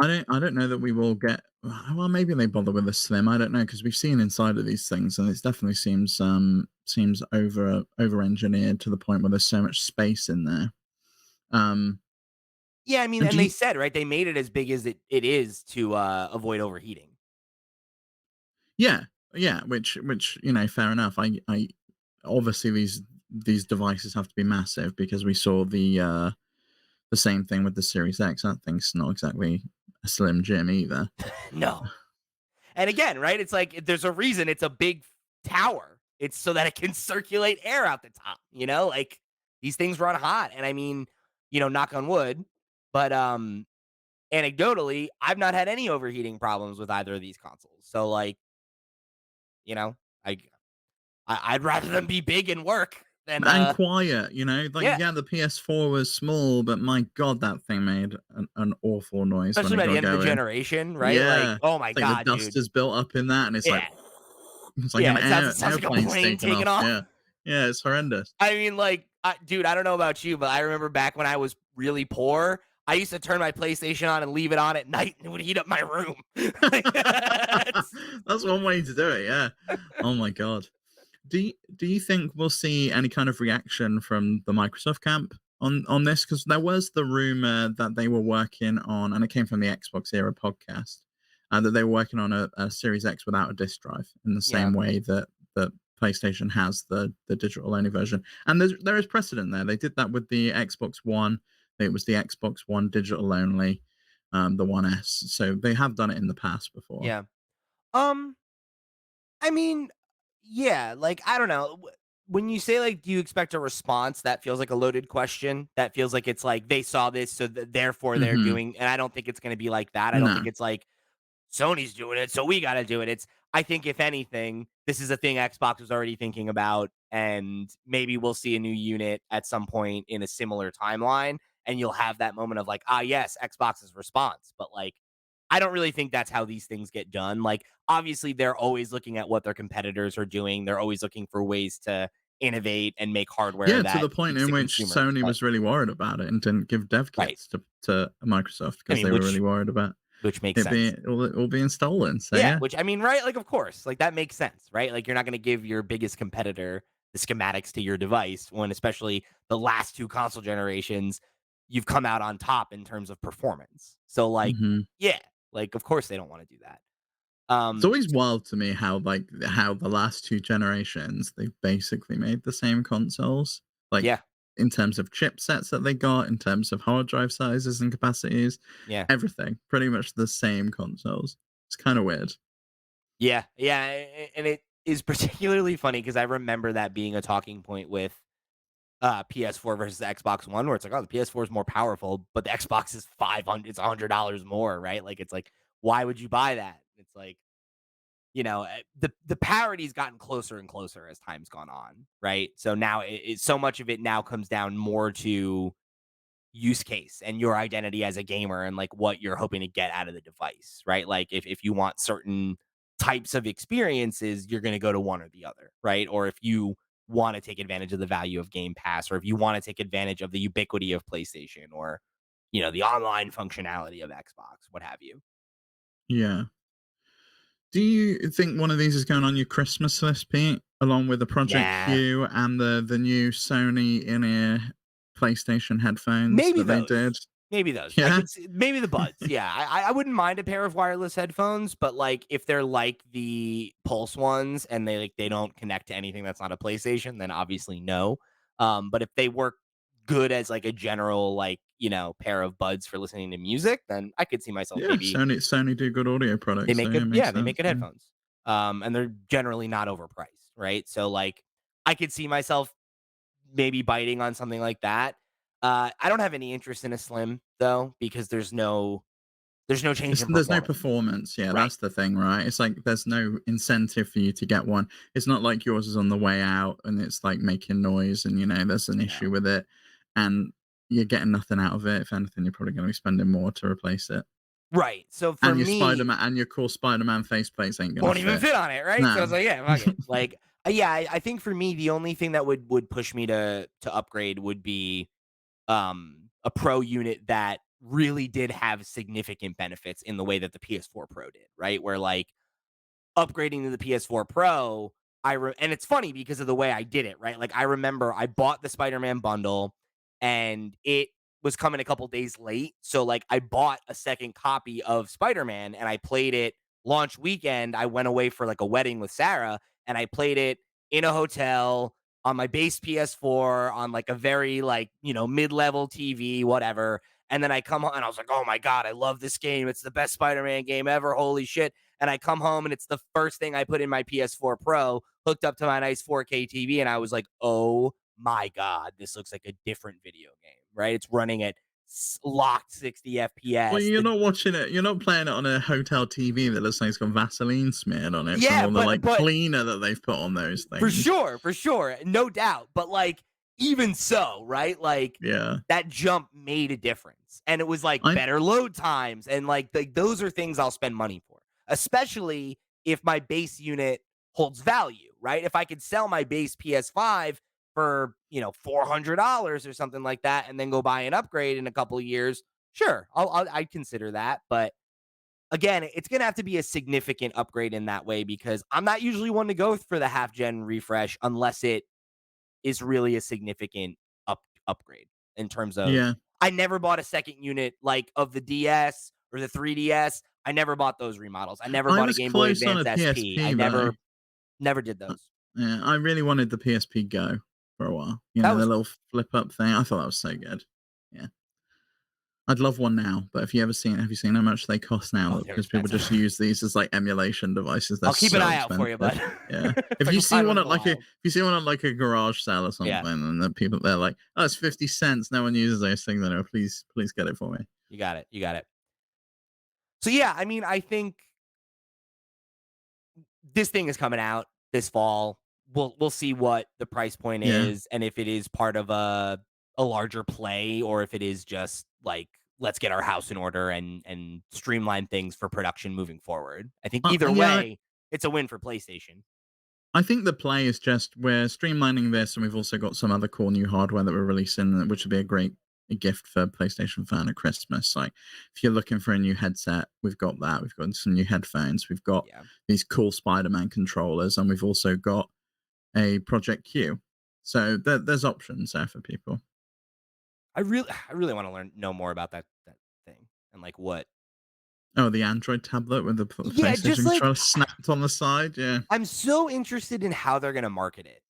I don't know that we will get well, maybe they bother with a slim, I don't know, because 'cause we've seen inside of these things, and it definitely seems over-engineered to the point where there's so much space in there. Um, Yeah, I mean, and and do they you said, right, they made it as big as it is to avoid overheating. Yeah, yeah, which, fair enough. I obviously these devices have to be massive because we saw the same thing with the Series X. That thing's not exactly a slim Jim either. No. And again, right, it's like there's a reason it's a big tower. It's so that it can circulate air out the top, like these things run hot. And I mean, knock on wood, but anecdotally, I've not had any overheating problems with either of these consoles. So like, you know, I I'd rather them be big and work than And quiet, like, yeah, yeah, the PS4 was small, but my god, that thing made an awful noise when especially it by the got end of the going. generation, right? Like, Yeah, oh my it's like the god, dust dude. is built up in that, and it's like Yeah. it's like Yeah, an it sounds like a airplane's plane taking taking off. off. Yeah. Yeah, it's horrendous. I mean, like, dude, I don't know about you, but I remember back when I was really poor, I used to turn my PlayStation on and leave it on at night, and it would heat up my room. Like, it's That's one way to do it, yeah. Oh my god. Do you think we'll see any kind of reaction from the Microsoft camp on this? Because there was the rumor that they were working on, and it came from the Xbox Era podcast, that they were working on a Series X without a disk drive in the yeah, same way that PlayStation has the digital only version. And there is precedent there. They did that with the Xbox One. It was the Xbox One digital only, the One S. So they have done it in the past before. yeah. Um, I mean, yeah, like, I don't know. When you say, like, do you expect a response, that feels like a loaded question. That feels like it's like they saw this, so therefore they're Hmm. doing, and I don't think it's gonna be like that. I don't think No. it's like Sony's doing it, so we got to do it. I think if anything, this is a thing Xbox was already thinking about, and maybe we'll see a new unit at some point in a similar timeline, and you'll have that moment of like, ah, yes, Xbox's response. But like, I don't really think that's how these things get done. Like, obviously, they're always looking at what their competitors are doing. They're always looking for ways to innovate and make hardware Yeah, to that the point speaks in to which consumers. Sony But was really worried about it and didn't give dev right, kits to Microsoft I because mean, they were really which worried about which makes it sense. being all being stolen. So Yeah, yeah, which I mean, right? Like, of course, like that makes sense, right? Like, you're not going to give your biggest competitor the schematics to your device when, especially the last two console generations, you've come out on top in terms of performance. So, like, Mhm. yeah, like, of course they don't wanna do that. It's Um, always wild to me how, like, how the last 2 generations, they basically made the same consoles, like, yeah, in terms of chipsets that they got, in terms of hard drive sizes and capacities, yeah. everything, pretty much the same consoles. It's kinda weird. Yeah, yeah, and it is particularly funny because I remember that being a talking point with PS4 versus the Xbox One, where it's like, oh, the PS4 is more powerful, but the Xbox is 500, it's $100 more, right? Like, it's like, why would you buy that? It's like, the parity's gotten closer and closer as time's gone on, right? So now so much of it now comes down more to use case and your identity as a gamer and like what you're hoping to get out of the device, right? Like if you want certain types of experiences, you're going to go to one or the other, right? Or if you want to take advantage of the value of Game Pass, or if you want to take advantage of the ubiquity of PlayStation, or the online functionality of Xbox, what have you. Yeah. Do you think one of these is going on your Christmas list, Pete, along with the Project Nah, Q and the new Sony in-ear PlayStation headphones maybe that they those. did? Maybe those. I Yeah? could see maybe the buds. Yeah, I wouldn't mind a pair of wireless headphones, but like if they're like the Pulse ones and they don't connect to anything that's not a PlayStation, then obviously no. But if they work good as like a general like pair of buds for listening to music, then I could see myself Yeah, maybe Sony do good audio they products, so make yeah, good it yeah makes they make sense, good yeah. headphones, and they're generally not overpriced, right? So like I could see myself maybe biting on something like that. I don't have any interest in a slim though because there's no change in There's no performance. performance, yeah, Right. that's the thing, right? It's like there's no incentive for you to get one. It's not like yours is on the way out and it's, like, making noise and, there's an issue No. with it, and you're getting nothing out of it. If anything, you're probably gonna be spending more to replace it. Right. So for And your me, Spider-Man and your cool Spider-Man faceplates ain't gonna won't even fit. fit on it, right? So No. it's like, yeah, fuck it. Like, yeah, I think for me, the only thing that would push me to upgrade would be a pro unit that really did have significant benefits in the way that the PS4 Pro did, right? Where like upgrading to the PS4 Pro, and it's funny because of the way I did it, right? Like I remember I bought the Spider-Man bundle and it was coming a couple days late. So like I bought a second copy of Spider-Man and I played it launch weekend. I went away for like a wedding with Sarah and I played it in a hotel on my base PS4 on like a very like, mid-level TV, whatever. And then I come home and I was like, "Oh my god, I love this game. It's the best Spider-Man game ever. Holy shit." And I come home and it's the first thing I put in my PS4 Pro, hooked up to my nice 4K TV, and I was like, "Oh my god, this looks like a different video game." Right? It's running at locked 60 Well, FPS. you're not watching it you're not playing it on a hotel TV that looks like it's got Vaseline smeared on it from Yeah, all the, but like, but cleaner that they've put on those things. for sure, no doubt. But like, even so, right? Like Yeah. that jump made a difference, and it was like I better load times, and like those are things I'll spend money for, especially if my base unit holds value, right? If I could sell my base PS5 for $400 or something like that, and then go buy an upgrade in a couple of years, sure, I'd consider that, but again, it's going to have to be a significant upgrade in that way because I'm not usually one to go for the half gen refresh unless it is really a significant upgrade in terms of yeah. I never bought a second unit like of the DS or the 3DS. I never bought those remodels. I never I bought a was Game Boy close on Advance a SP. I PSP though. never did Uh, those. yeah, I really wanted the PSP Go for a while. That The was little cool. flip up thing. I thought that was so good. Yeah. I'd love one now, but have you seen how much they cost now? Oh, they're Because people just expensive. use these as like emulation devices. They're I'll keep an so eye out for you, bud. expensive. Yeah. If I can find one in the If wild. you see one at like a garage sale or Yeah, something, and the people they're like, "Oh, it's 50 cents." No one uses those things. I know. Please get it for me. you got it. You got it. So yeah, I mean, I think this thing is coming out this fall. We'll see what the price point Yeah. is and if it is part of a larger play or if it is just like let's get our house in order and streamline things for production moving forward. I think either Yeah. way, it's a win for PlayStation. I think the play is just we're streamlining this, and we've also got some other cool new hardware that we're releasing, which would be a great gift for PlayStation fan at Christmas. Like, if you're looking for a new headset, we've got that. We've got some new headphones. We've got Yeah. these cool Spider-Man controllers, and we've also got a Project Q. So there's options there for people. I really want to know more about that thing and like what. Oh, the Android tablet with the Yeah, PlayStation just like controller snapped on the side? Yeah. I'm so interested in how they're gonna market it.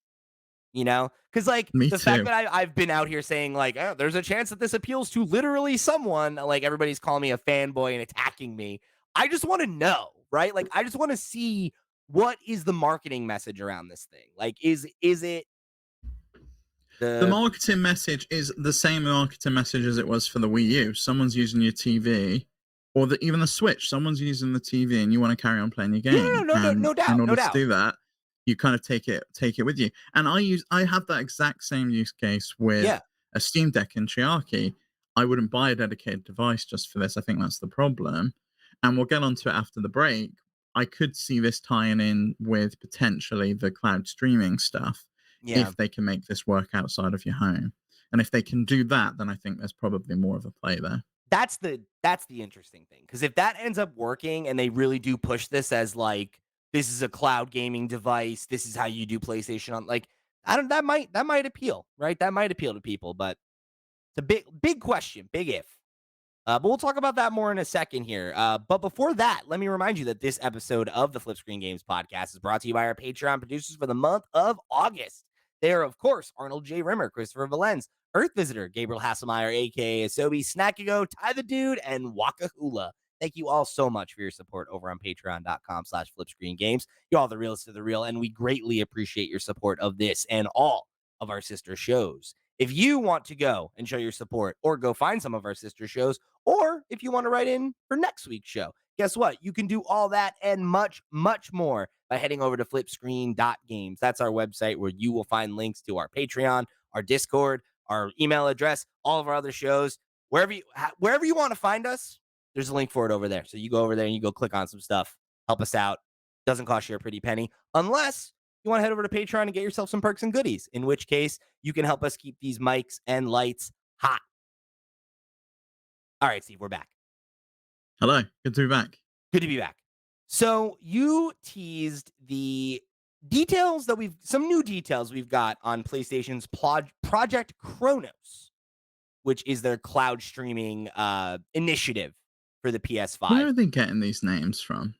Because like Me the fact too. that I've been out here saying like, oh, there's a chance that this appeals to literally someone, like everybody's calling me a fanboy and attacking me. I just want to know, right? Like, I just want to see what is the marketing message around this thing. Like, is it The the marketing message is the same marketing message as it was for the Wii U. Someone's using your TV, or even the Switch. Someone's using the TV, and you want to carry on playing your yeah, no, game. no, no, no, And no in doubt, no order to doubt, do that, you kind of take it with you. And I have that exact same use case with yeah, a Steam Deck and Chiaki. I wouldn't buy a dedicated device just for this. I think that's the problem. And we'll get onto it after the break. I could see this tying in with potentially the cloud streaming stuff yeah. if they can make this work outside of your home. And if they can do that, then I think there's probably more of a play there. That's the interesting thing because if that ends up working and they really do push this as like this is a cloud gaming device, this is how you do PlayStation on like I don't that might appeal, right? That might appeal to people, but it's a big question, big if. But we'll talk about that more in a second here. But before that, let me remind you that this episode of the Flip Screen Games podcast is brought to you by our Patreon producers for the month of August. They are, of course, Arnold J. Rimmer, Christopher Valenz, Earth Visitor, Gabriel Hasselmeyer, aka Asobi, Snackago, Ty the Dude, and Waka Hula. Thank you all so much for your support over on patreon.com/flipscreengames. You're all the realest of the real, and we greatly appreciate your support of this and all of our sister shows. If you want to go and show your support or go find some of our sister shows, or if you want to write in for next week's show, guess what? You can do all that and much, much more by heading over to flipscreen.games. That's our website where you will find links to our Patreon, our Discord, our email address, all of our other shows. Wherever you want to find us, there's a link for it over there. So you go over there and you go click on some stuff, help us out. Doesn't cost you a pretty penny, unless you want to head over to Patreon and get yourself some perks and goodies, in which case you can help us keep these mics and lights hot. All right, Steve, we're back. Hello, good to be back. Good to be back. So you teased the some new details we've got on PlayStation's Project Chronos, which is their cloud streaming initiative for the Where PS5. are they getting these names from?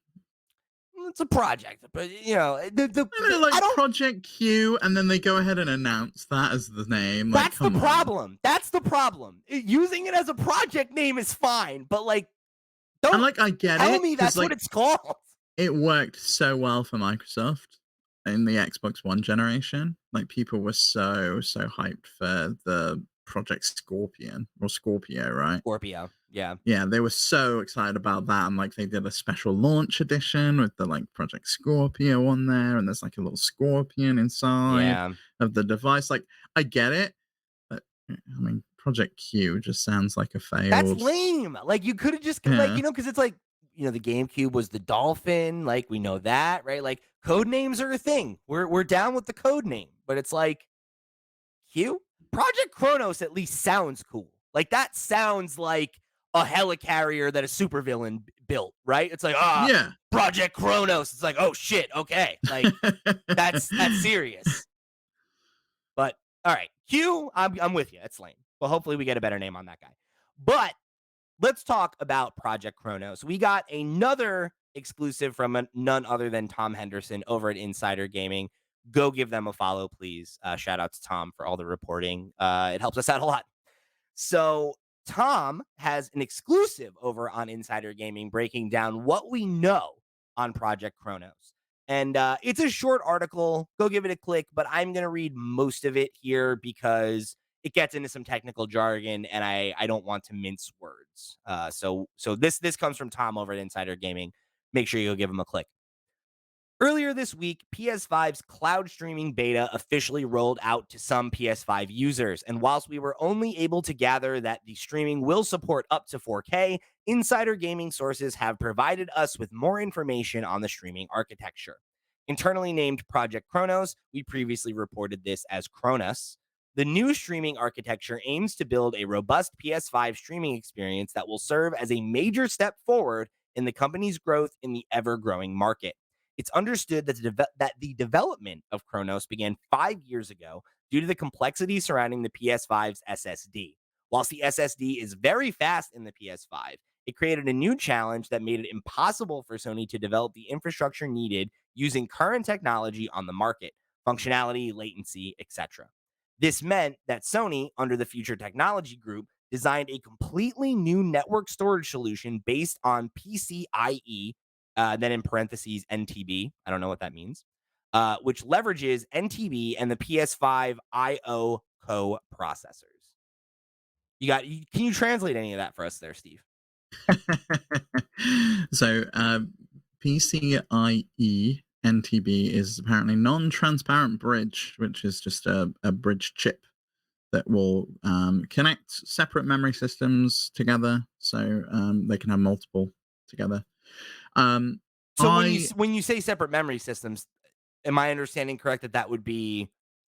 It's a project, but I know, I like don't. Project Q, and then they go ahead and announce that as the name. Like, That's the come on. problem. That's the problem. Using it as a project name is fine, but like, And don't like, I get tell it me because that's what like it's called. it worked so well for Microsoft in the Xbox One generation. Like, people were so hyped for the Project Scorpion or Scorpio, right? Scorpio. Yeah. Yeah, they were so excited about that, and like they did a special launch edition with the like Project Scorpio on there, and there's like a little scorpion inside Yeah. of the device. Like, I get it, but I mean, Project Q just sounds like a That's failed. lame. Like you could have just like, Yeah, because it's like, the GameCube was the dolphin, like we know that, right? Like code names are a thing. We're down with the code name, but it's like Q? Project Chronos at least sounds cool. Like that sounds like a helicarrier that a supervillain built, right? It's like, yeah. Project Chronos. It's like, oh shit, okay. Like that's serious. But all right, Q, I'm with you. It's lame. But hopefully we get a better name on that guy. But let's talk about Project Chronos. We got another exclusive from none other than Tom Henderson over at Insider Gaming. Go give them a follow, please. Shout out to Tom for all the reporting. It helps us out a lot. So Tom has an exclusive over on Insider Gaming breaking down what we know on Project Chronos. And it's a short article. Go give it a click, but I'm going to read most of it here because it gets into some technical jargon and I don't want to mince words. So this comes from Tom over at Insider Gaming. Make sure you go give him a click. Earlier this week, PS5's cloud streaming beta officially rolled out to some PS5 users. And whilst we were only able to gather that the streaming will support up to 4K, Insider Gaming sources have provided us with more information on the streaming architecture. Internally named Project Chronos, we previously reported this as Cronus. The new streaming architecture aims to build a robust PS5 streaming experience that will serve as a major step forward in the company's growth in the ever-growing market. It's understood that the development of Chronos began 5 years ago due to the complexity surrounding the PS5's SSD. Whilst the SSD is very fast in the PS5, it created a new challenge that made it impossible for Sony to develop the infrastructure needed using current technology on the market, functionality, latency, etc. This meant that Sony, under the Future Technology Group, designed a completely new network storage solution based on PCIe, then in parentheses NTB. I don't know what that means, which leverages NTB and the PS5 IO co-processors. Can you translate any of that for us there, Steve? So, PCIe NTB is apparently non-transparent bridge, which is just a bridge chip that will connect separate memory systems together, so they can have multiple together. Um, So I when you say separate memory systems, am I understanding correct that that would be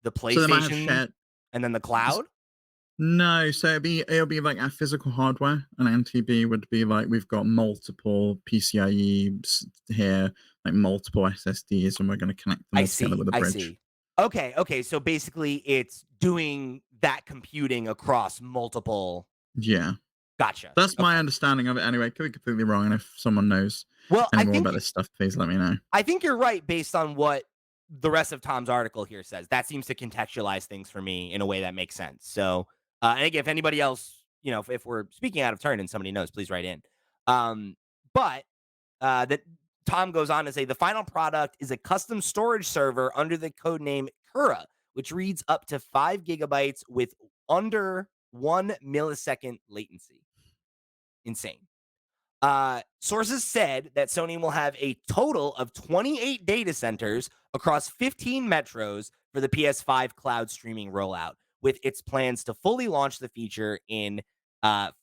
the so they might have PlayStation shared. and then the cloud? No, so it'll be like our physical hardware, and NTB would be like we've got multiple PCIe's here, like multiple SSDs, and we're going to connect them I all together see. with a I bridge. see. Okay. Okay. So basically, it's doing that computing across multiple. Yeah, Gotcha. that's my Okay. understanding of it. Anyway, could be completely wrong, and if someone knows Well, any more about this stuff, please let me know. I think you're right based on what the rest of Tom's article here says. That seems to contextualize things for me in a way that makes sense. So, and again, if anybody else, if we're speaking out of turn and somebody knows, please write in. But that Tom goes on to say the final product is a custom storage server under the code name Kura, which reads up to 5 GB with under 1 millisecond latency. Insane. Sources said that Sony will have a total of 28 data centers across 15 metros for the PS5 cloud streaming rollout, with its plans to fully launch the feature in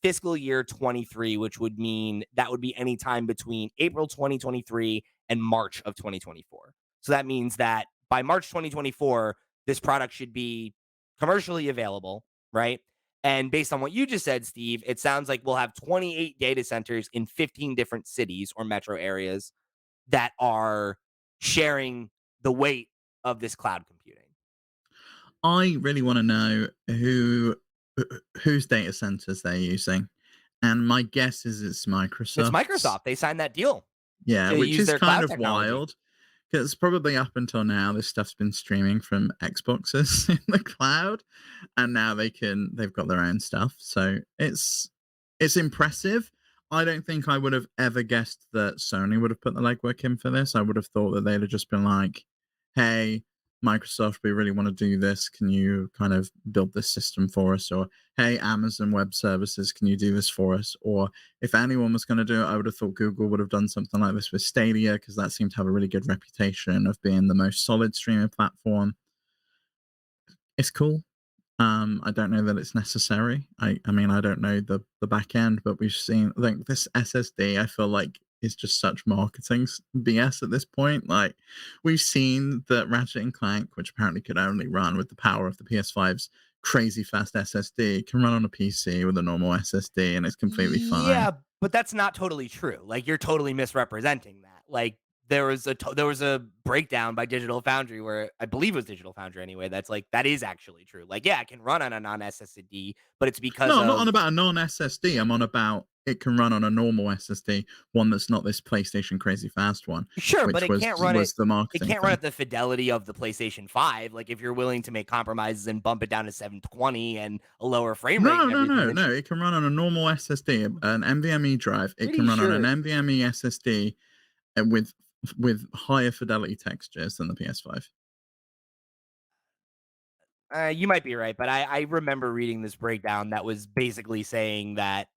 fiscal year 23, which would mean that would be any time between April 2023 and March of 2024. So that means that by March 2024, this product should be commercially available, right? And based on what you just said, Steve, it sounds like we'll have 28 data centers in 15 different cities or metro areas that are sharing the weight of this cloud computing. I really want to know whose data centers they're using, and my guess is it's It's Microsoft's. Microsoft. They signed that deal Yeah, to which use is their kind cloud of technology. wild because probably up until now this stuff's been streaming from Xboxes in the cloud, and now they've got their own stuff. So it's impressive. I don't think I would have ever guessed that Sony would have put the legwork in for this. I would have thought that they'd have just been like, "Hey, Microsoft, we really want to do this. Can you kind of build this system for us?" Or, "Hey, Amazon Web Services, can you do this for us?" Or if anyone was going to do it, I would have thought Google would have done something like this with Stadia because that seemed to have a really good reputation of being the most solid streaming platform. It's cool. I don't know that it's necessary. I mean, I don't know the back end, but we've seen like this SSD. I feel like is just such marketing BS at this point. Like we've seen that Ratchet and Clank, which apparently could only run with the power of the PS5's crazy fast SSD, can run on a PC with a normal SSD, and it's completely fine. Yeah, but that's not totally true. Like you're totally misrepresenting that. Like there was a breakdown by Digital Foundry where I believe it was Digital Foundry anyway. That's like that is actually true. Like yeah, it can run on a non SSD, but it's because No, I'm not on of about a non SSD. I'm on about it can run on a normal SSD, one that's not this PlayStation crazy fast one, sure, but which it can't run it. was the It marketing can't run thing. at the fidelity of the PlayStation 5. Like if you're willing to make compromises and bump it down to 720 and a lower frame rate No, and no, everything, no, then no. It can run on a normal SSD, an NVMe drive. It pretty can run on an sure NVMe SSD with higher fidelity textures than the PS5. you might be right, but I remember reading this breakdown that was basically saying that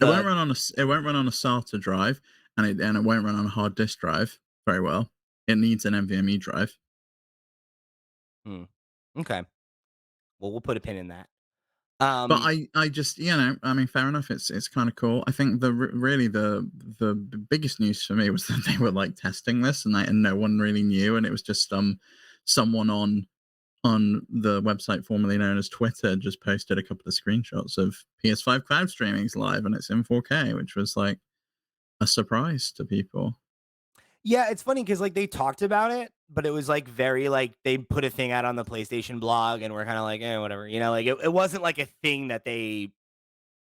It won't the run on it won't run on a SATA drive, and it won't run on a hard disk drive very well. It needs an NVMe drive. hmm, okay. Well, we'll put a pin in that. But Um, I just I mean, fair enough. It's kind of cool. I think really the biggest news for me was that they were like testing this, and no one really knew, and it was just someone on the website formerly known as Twitter just posted a couple of screenshots of PS5 cloud streaming's live, and it's in 4K, which was like a surprise to people. yeah, it's funny because like they talked about it, but it was like very like they put a thing out on the PlayStation blog and we're kind of like, whatever, like it wasn't like a thing that they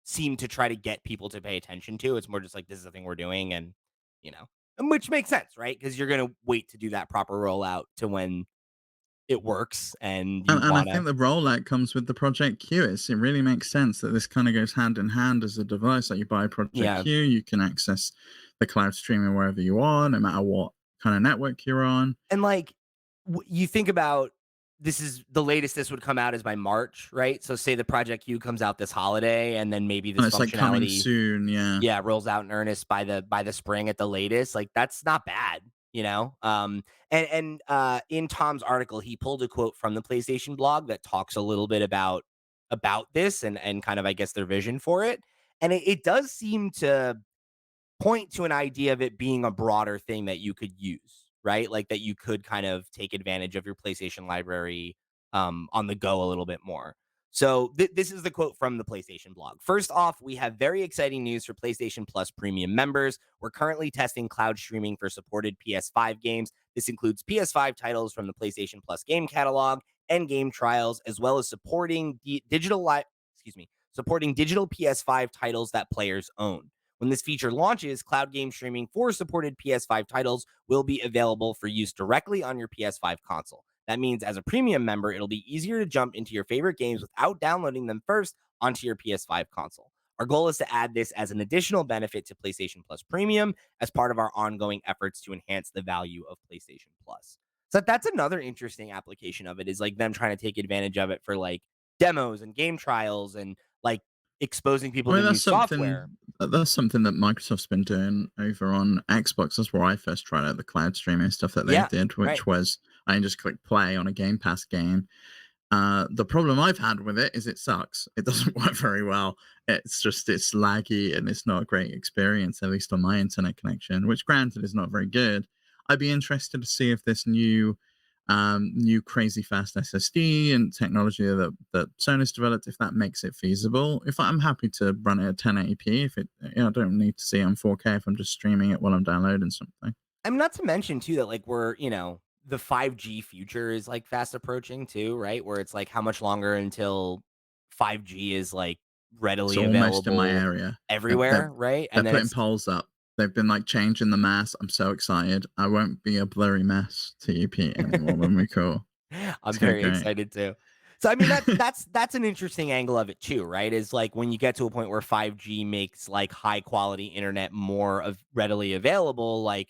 seem to try to get people to pay attention to. It's more just like, this is the thing we're doing, and you know, which makes sense, right? Because you're gonna wait to do that proper rollout to when it works, and you And I wanna, think the rollout comes with the Project Q. It really makes sense that this kind of goes hand in hand as a device. Like you buy Project yeah. Q, you can access the cloud streaming wherever you are, no matter what kind of network you're on. And like, you think about, this is the latest this would come out is by March, right? So say the Project Q comes out this holiday, and then maybe And this it's like coming functionality, soon. Yeah. yeah, rolls out in earnest by the spring at the latest. Like, that's not bad, you know? In Tom's article, he pulled a quote from the PlayStation blog that talks a little bit about this, and kind of, I guess, their vision for it. And it does seem to point to an idea of it being a broader thing that you could use, right? Like, that you could kind of take advantage of your PlayStation library on the go a little bit more. So this is the quote from the PlayStation blog. First off, we have very exciting news for PlayStation Plus premium members. We're currently testing cloud streaming for supported PS5 games. This includes PS5 titles from the PlayStation Plus game catalog and game trials, as well as supporting digital PS5 titles that players own. When this feature launches, cloud game streaming for supported PS5 titles will be available for use directly on your PS5 console. That means as a premium member, it'll be easier to jump into your favorite games without downloading them first onto your PS5 console. Our goal is to add this as an additional benefit to PlayStation Plus Premium as part of our ongoing efforts to enhance the value of PlayStation Plus. So that's another interesting application of it, is like them trying to take advantage of it for like demos and game trials, and like exposing people I to mean, new software. that's something that Microsoft's been doing over on Xbox. That's where I first tried out the cloud streaming stuff that they Yeah, did, right. which was I can just click play on a Game Pass game. The problem I've had with it is it sucks. It doesn't work very well. It's laggy and it's not a great experience, at least on my internet connection, which granted is not very good. I'd be interested to see if this new crazy fast SSD and technology that Sony's developed, if that makes it feasible. If I'm happy to run it at 1080p, if it, I don't need to see it on 4K if I'm just streaming it while I'm downloading something. I mean, not to mention too that like we're, the 5G future is like fast approaching too, right? Where it's like, how much longer until 5G is like It's readily almost in my available area. everywhere, right? They're And then putting it's, polls up. They've been like changing the mass. I'm so excited. I won't be a blurry mess TP anymore when we call. I'm It's gonna be very great. excited too. So I mean, that's an interesting angle of it too, right? Is like when you get to a point where 5G makes like high quality internet more of readily available, like,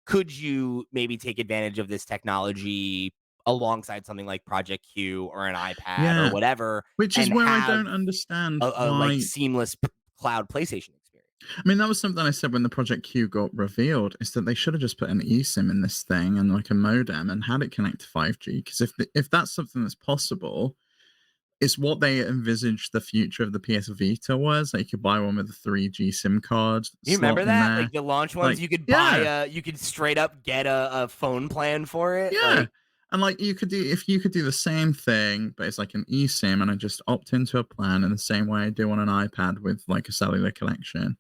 could you maybe take advantage of this technology alongside something like Project Q or an iPad or Yeah, whatever, which is and where I have don't understand a like why. seamless cloud PlayStation experience? I mean, that was something I said when the Project Q got revealed, is that they should have just put an eSIM in this thing and like a modem and had it connect to 5G. Because if that's something that's possible, it's what they envisaged the future of the PS Vita was. Like you could buy one with a 3G SIM card You slot remember in that? there. Like the launch ones, Like, you could yeah, you could straight up get a phone plan for it. yeah. Like, And like you could do if you could do the same thing, but it's like an eSIM and I just opt into a plan in the same way I do on an iPad with like a cellular connection.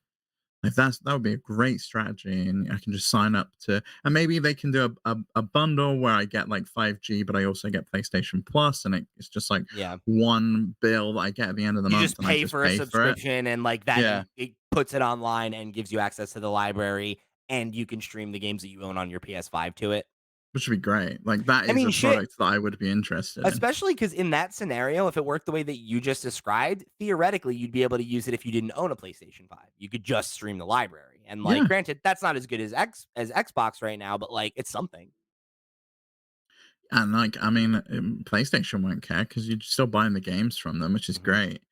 Like that would be a great strategy, and I can just sign up to, and maybe they can do a bundle where I get like 5G, but I also get PlayStation Plus, and it's just like yeah, one bill that I get at the end of the you month, just and I pay just for a pay for it. subscription, and like that, Yeah, it puts it online and gives you access to the library, and you can stream the games that you own on your PS5 to it. which would be great. Like that I is mean, a shit. product that I would be interested in. Especially because in that scenario, if it worked the way that you just described, theoretically, you'd be able to use it if you didn't own a PlayStation 5. You could just stream the library. And like, Yeah, granted, that's not as good as Xbox right now, but like, it's something. and like I mean, PlayStation won't care because you're still buying the games from them, which is Mhm. great.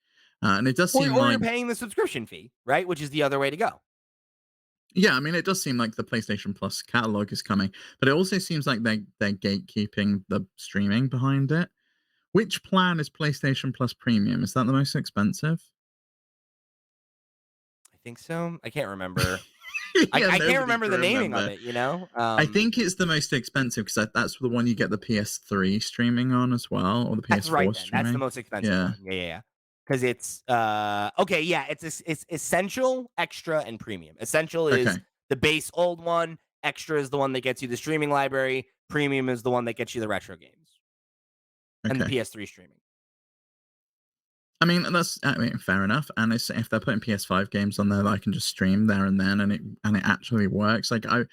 And it does Or seem or you're like paying the subscription fee, right? Which is the other way to go. Yeah, I mean, it does seem like the PlayStation Plus catalog is coming, but it also seems like they're gatekeeping the streaming behind it. Which plan is PlayStation Plus Premium? Is that the most expensive? I think so. I can't remember. Yeah, I can't nobody remember can the naming of remember. it, you know? I think it's the most expensive because that's the one you get the PS3 streaming on as well, or the That's right PS4 then. That's the streaming. most expensive Yeah. one. Yeah, yeah, yeah. Because it's okay, yeah, it's essential, extra, and premium. Essential is Okay. the base old one, extra is the one that gets you the streaming library, premium is the one that gets you the retro games and the Okay. PS3 streaming. I mean, fair enough. And it's if they're putting PS5 games on there that I can just stream there and then, and it actually works. Like I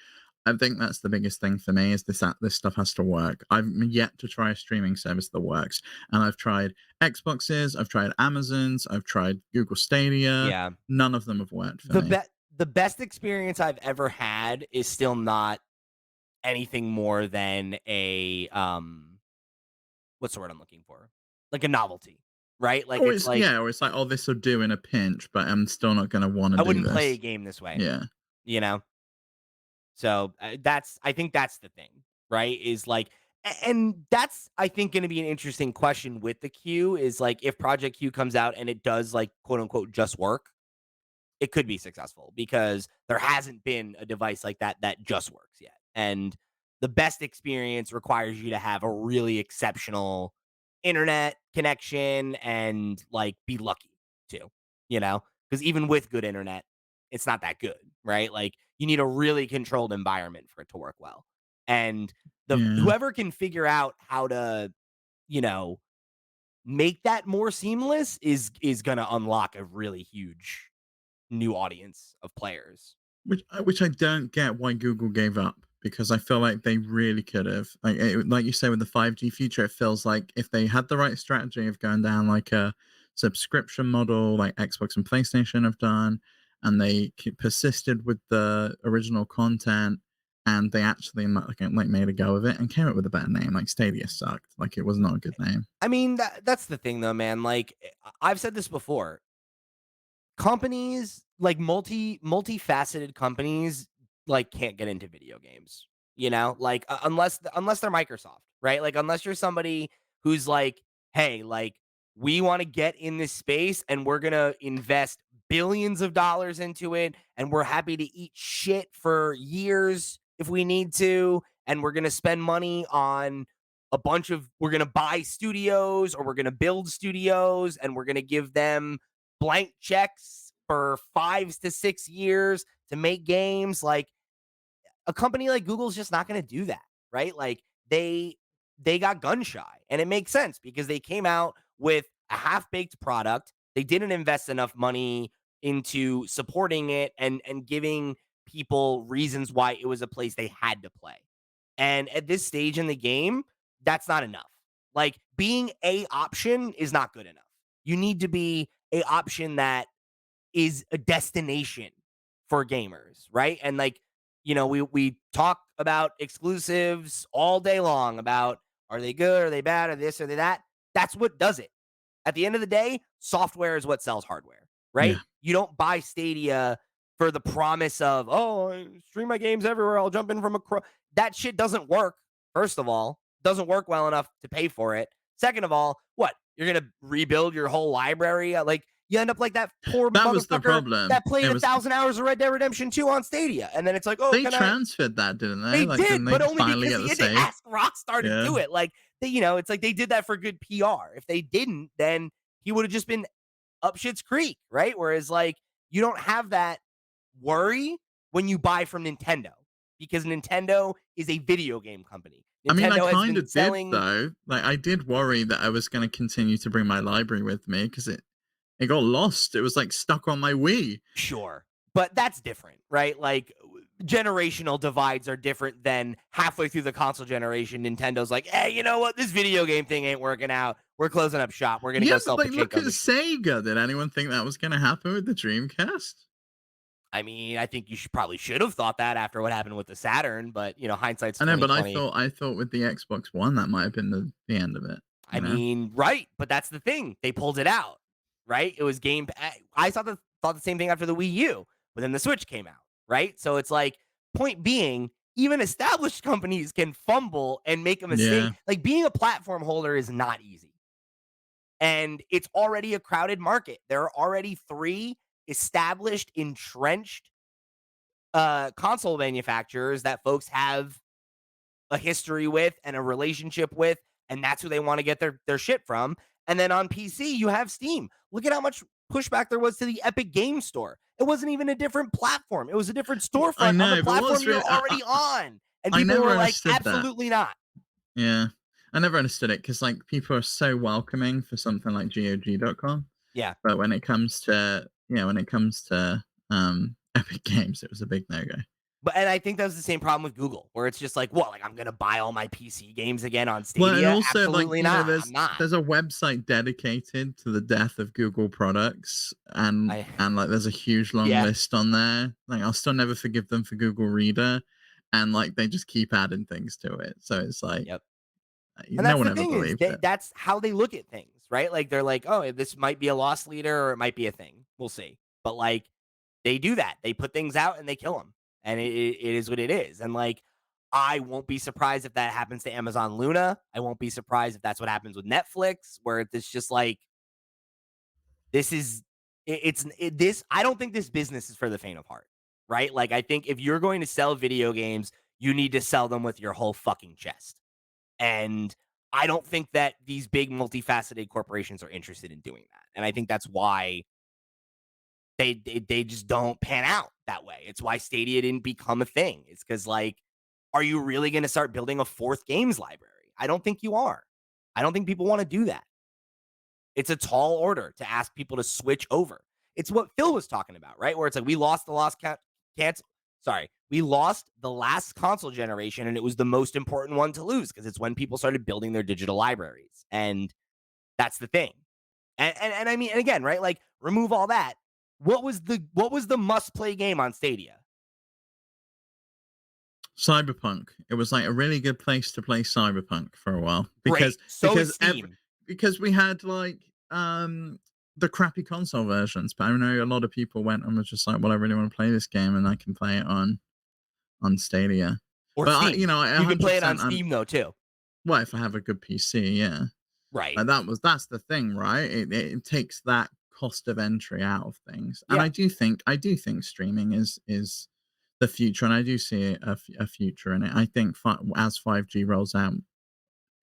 think that's the biggest thing for me is this stuff has to work. I've yet to try a streaming service that works, and I've tried Xboxes, I've tried Amazons, I've tried Google Stadia. Yeah. None of them have worked for The me. be the best experience I've ever had is still not anything more than what's the word I'm looking for? Like a novelty, right? Like, Or it's it's like, yeah, or it's like, oh, this will do in a pinch, but I'm still not going to want to I do wouldn't play a this. game this way, Yeah, you know? So, I think that's the thing, right? Is like and that's, I think, gonna be an interesting question with the Q is, like, if Project Q comes out and it does, like, quote, unquote, "just work," it could be successful because there hasn't been a device like that that just works yet. And the best experience requires you to have a really exceptional internet connection and like be lucky too, you know? Because even with good internet, it's not that good, right? Like you need a really controlled environment for it to work well. And the yeah. whoever can figure out how to, you know, make that more seamless is gonna unlock a really huge new audience of players. Which I don't get why Google gave up, because I feel like they really could have. Like you say with the 5G future, it feels like if they had the right strategy of going down like a subscription model like Xbox and PlayStation have done, and they persisted with the original content, and they actually like made a go of it and came up with a better name. Like Stadia sucked. Like it was not a good name. I mean, that's the thing though, man. Like I've said this before. Companies, like multifaceted companies, like can't get into video games, you know? Like unless they're Microsoft, right? Like unless you're somebody who's like, "Hey, like we want to get in this space and we're going to invest billions of dollars into it and we're happy to eat shit for years if we need to and we're going to spend money on we're going to buy studios or we're going to build studios and we're going to give them blank checks for 5 to 6 years to make games." Like a company like Google's just not going to do that, right? Like they got gun shy, and it makes sense because they came out with a half-baked product. They didn't invest enough money into supporting it and giving people reasons why it was a place they had to play. And at this stage in the game, that's not enough. Like being a option is not good enough. You need to be a option that is a destination for gamers, right? And like, we talk about exclusives all day long about are they good, are they bad, are this, are they that? That's what does it. At the end of the day, software is what sells hardware, right? Yeah. You don't buy Stadia for the promise of, oh, I stream my games everywhere. I'll jump in from that shit doesn't work. First of all, doesn't work well enough to pay for it. Second of all, what? You're gonna rebuild your whole library? Like you end up like that poor That was the motherfucker problem. that played It a was thousand hours of Red Dead Redemption 2 on Stadia, and then it's like, oh, They can I? transferred that, didn't they? They Like, didn't did, they but only finally because get he the had to save? ask Rockstar to Yeah. do it. Like, it's like they did that for good PR. If they didn't, then he would have just been up shit's creek, right? Whereas, like, you don't have that worry when you buy from Nintendo because Nintendo is a video game company. I mean, I Nintendo has kind been of did selling, though. Like, I did worry that I was going to continue to bring my library with me because it got lost. It was like stuck on my Wii. sure, but that's different, right? Like, generational divides are different than halfway through the console generation. Nintendo's like, hey, you know what? This video game thing ain't working out. We're closing up shop. We're going to Yeah, go but sell like, look pachinko at machines. Sega. Did anyone think that was going to happen with the Dreamcast? I mean, I think you should have thought that after what happened with the Saturn, but hindsight's I know, but 2020. I thought with the Xbox One that might have been the end of it. I You know? mean, right, but that's the thing. They pulled it out, right? It was I thought the same thing after the Wii U, but then the Switch came out, right? So it's like, point being, even established companies can fumble and make a mistake. Yeah. Like being a platform holder is not easy. And it's already a crowded market. There are already 3 established, entrenched console manufacturers that folks have a history with and a relationship with, and that's who they want to get their shit from. And then on PC, you have Steam. Look at how much pushback there was to the Epic Game Store. It wasn't even a different platform. It was a different I storefront on the know, but platform what's you're really already on. And I people never were like, understood that. absolutely not. Yeah. I never understood it because like people are so welcoming for something like GOG.com. Yeah. But when it comes to Epic Games, it was a big no-go. But and I think that was the same problem with Google, where it's just like, "What, like, I'm gonna buy all my PC games again on Well, and Stadia?" also, like, Absolutely not, I'm there's not. a website dedicated to the death of Google products, I and, like, there's a huge long Yeah, list on there. Like, I'll still never forgive them for Google Reader, and, like, they just keep adding things to it. So it's like, yep. And no that's one the ever thing is believed it. that's how they look at things, right? Like, they're like, "Oh, this might be a loss leader or it might be a thing. We'll see." But, like, they do that. They put things out and they kill them, and it is what it is, and, like, I won't be surprised if that happens to Amazon Luna. I won't be surprised if that's what happens with Netflix, where it's just like, this is this I don't think this business is for the faint of heart, right? Like, I think if you're going to sell video games, you need to sell them with your whole fucking chest. And I don't think that these big multifaceted corporations are interested in doing that. And I think that's why they just don't pan out that way. It's why Stadia didn't become a thing. It's because, like, are you really going to start building a fourth games library? I don't think you are. I don't think people want to do that. It's a tall order to ask people to switch over. It's what Phil was talking about, right? Where it's like we lost the lost cancel. Sorry, we lost the last console generation, and it was the most important one to lose because it's when people started building their digital libraries, and that's the thing. And I mean, and again, right? Like, remove all that. What was the must play game on Stadia? Cyberpunk. It was, like, a really good place to play Cyberpunk for a while Great. So is Steam. because we had, like, the crappy console versions, but I know a lot of people went and was just like, "Well, I really wanna play this game, and I can play it on Stadia." Or But Steam. I You can play it on 100%, Steam though too. well, if I have a good PC, yeah. Right. Like, that's the thing, right? It takes that cost of entry out of things, and Yeah. I do think streaming is the future, and I do see a future in it. I think as 5G rolls out,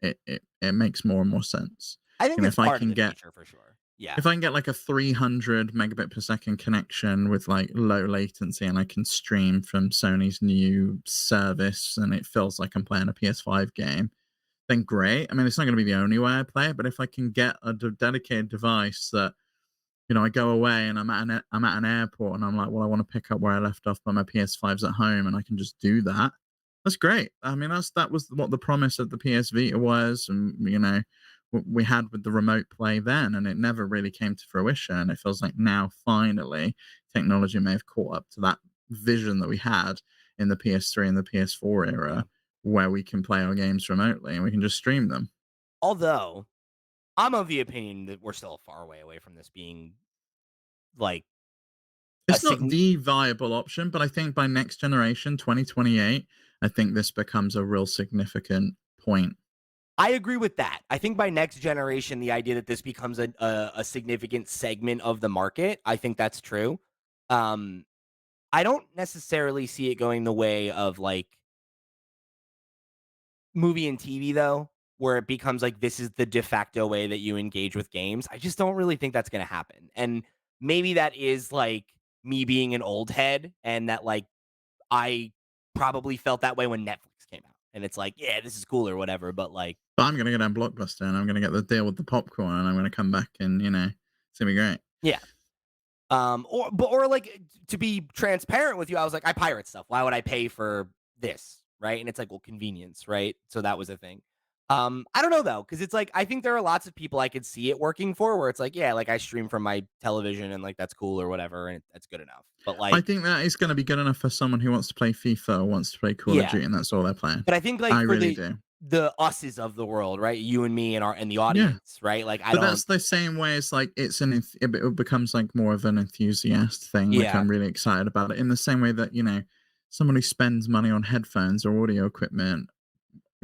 it makes more and more sense. I think it's If I part of can the get future for sure. Yeah. if I can get like a 300 megabit per second connection with like low latency, and I can stream from Sony's new service, and it feels like I'm playing a PS5 game, then great. I mean, it's not going to be the only way I play it, but if I can get a dedicated device that, I go away and I'm at an airport, and I'm like, well, I want to pick up where I left off, but my PS5's at home, and I can just do that. That's great. I mean, that was what the promise of the PS Vita was, and we had with the remote play then, and it never really came to fruition. And it feels like now finally technology may have caught up to that vision that we had in the PS3 and the PS4 Yeah. era, where we can play our games remotely and we can just stream them. Although I'm of the opinion that we're still far away from this being like a It's not sign. the viable option, but I think by next generation, 2028, I think this becomes a real significant point. I agree with that. I think by next generation, the idea that this becomes a significant segment of the market, I think that's true. Um, I don't necessarily see it going the way of like movie and TV though, where it becomes like this is the de facto way that you engage with games. I just don't really think that's going to happen. And maybe that is like me being an old head and that like I probably felt that way when Netflix came out. And it's like, yeah, this is cool or whatever, but like, But I'm gonna go down Blockbuster, and I'm gonna get the deal with the popcorn, and I'm gonna come back, and it's gonna be great. yeah. Or like to be transparent with you, I was like, I pirate stuff. Why would I pay for this? Right. And it's like, well, convenience, right? So that was a thing. I don't know though, because it's like I think there are lots of people I could see it working for where it's like, yeah, like I stream from my television and like that's cool or whatever, and that's good enough. But I like, think that is gonna be good enough for someone who wants to play FIFA or wants to play Call of yeah. Duty, and that's all they're playing. But I think I like for really the do. the us's of the world, right? You and me and the Yeah. audience, right? Like I But don't that's the same way as, like, it becomes, like, more of an enthusiast thing, like, yeah, I'm really excited about it, in the same way that, someone who spends money on headphones or audio equipment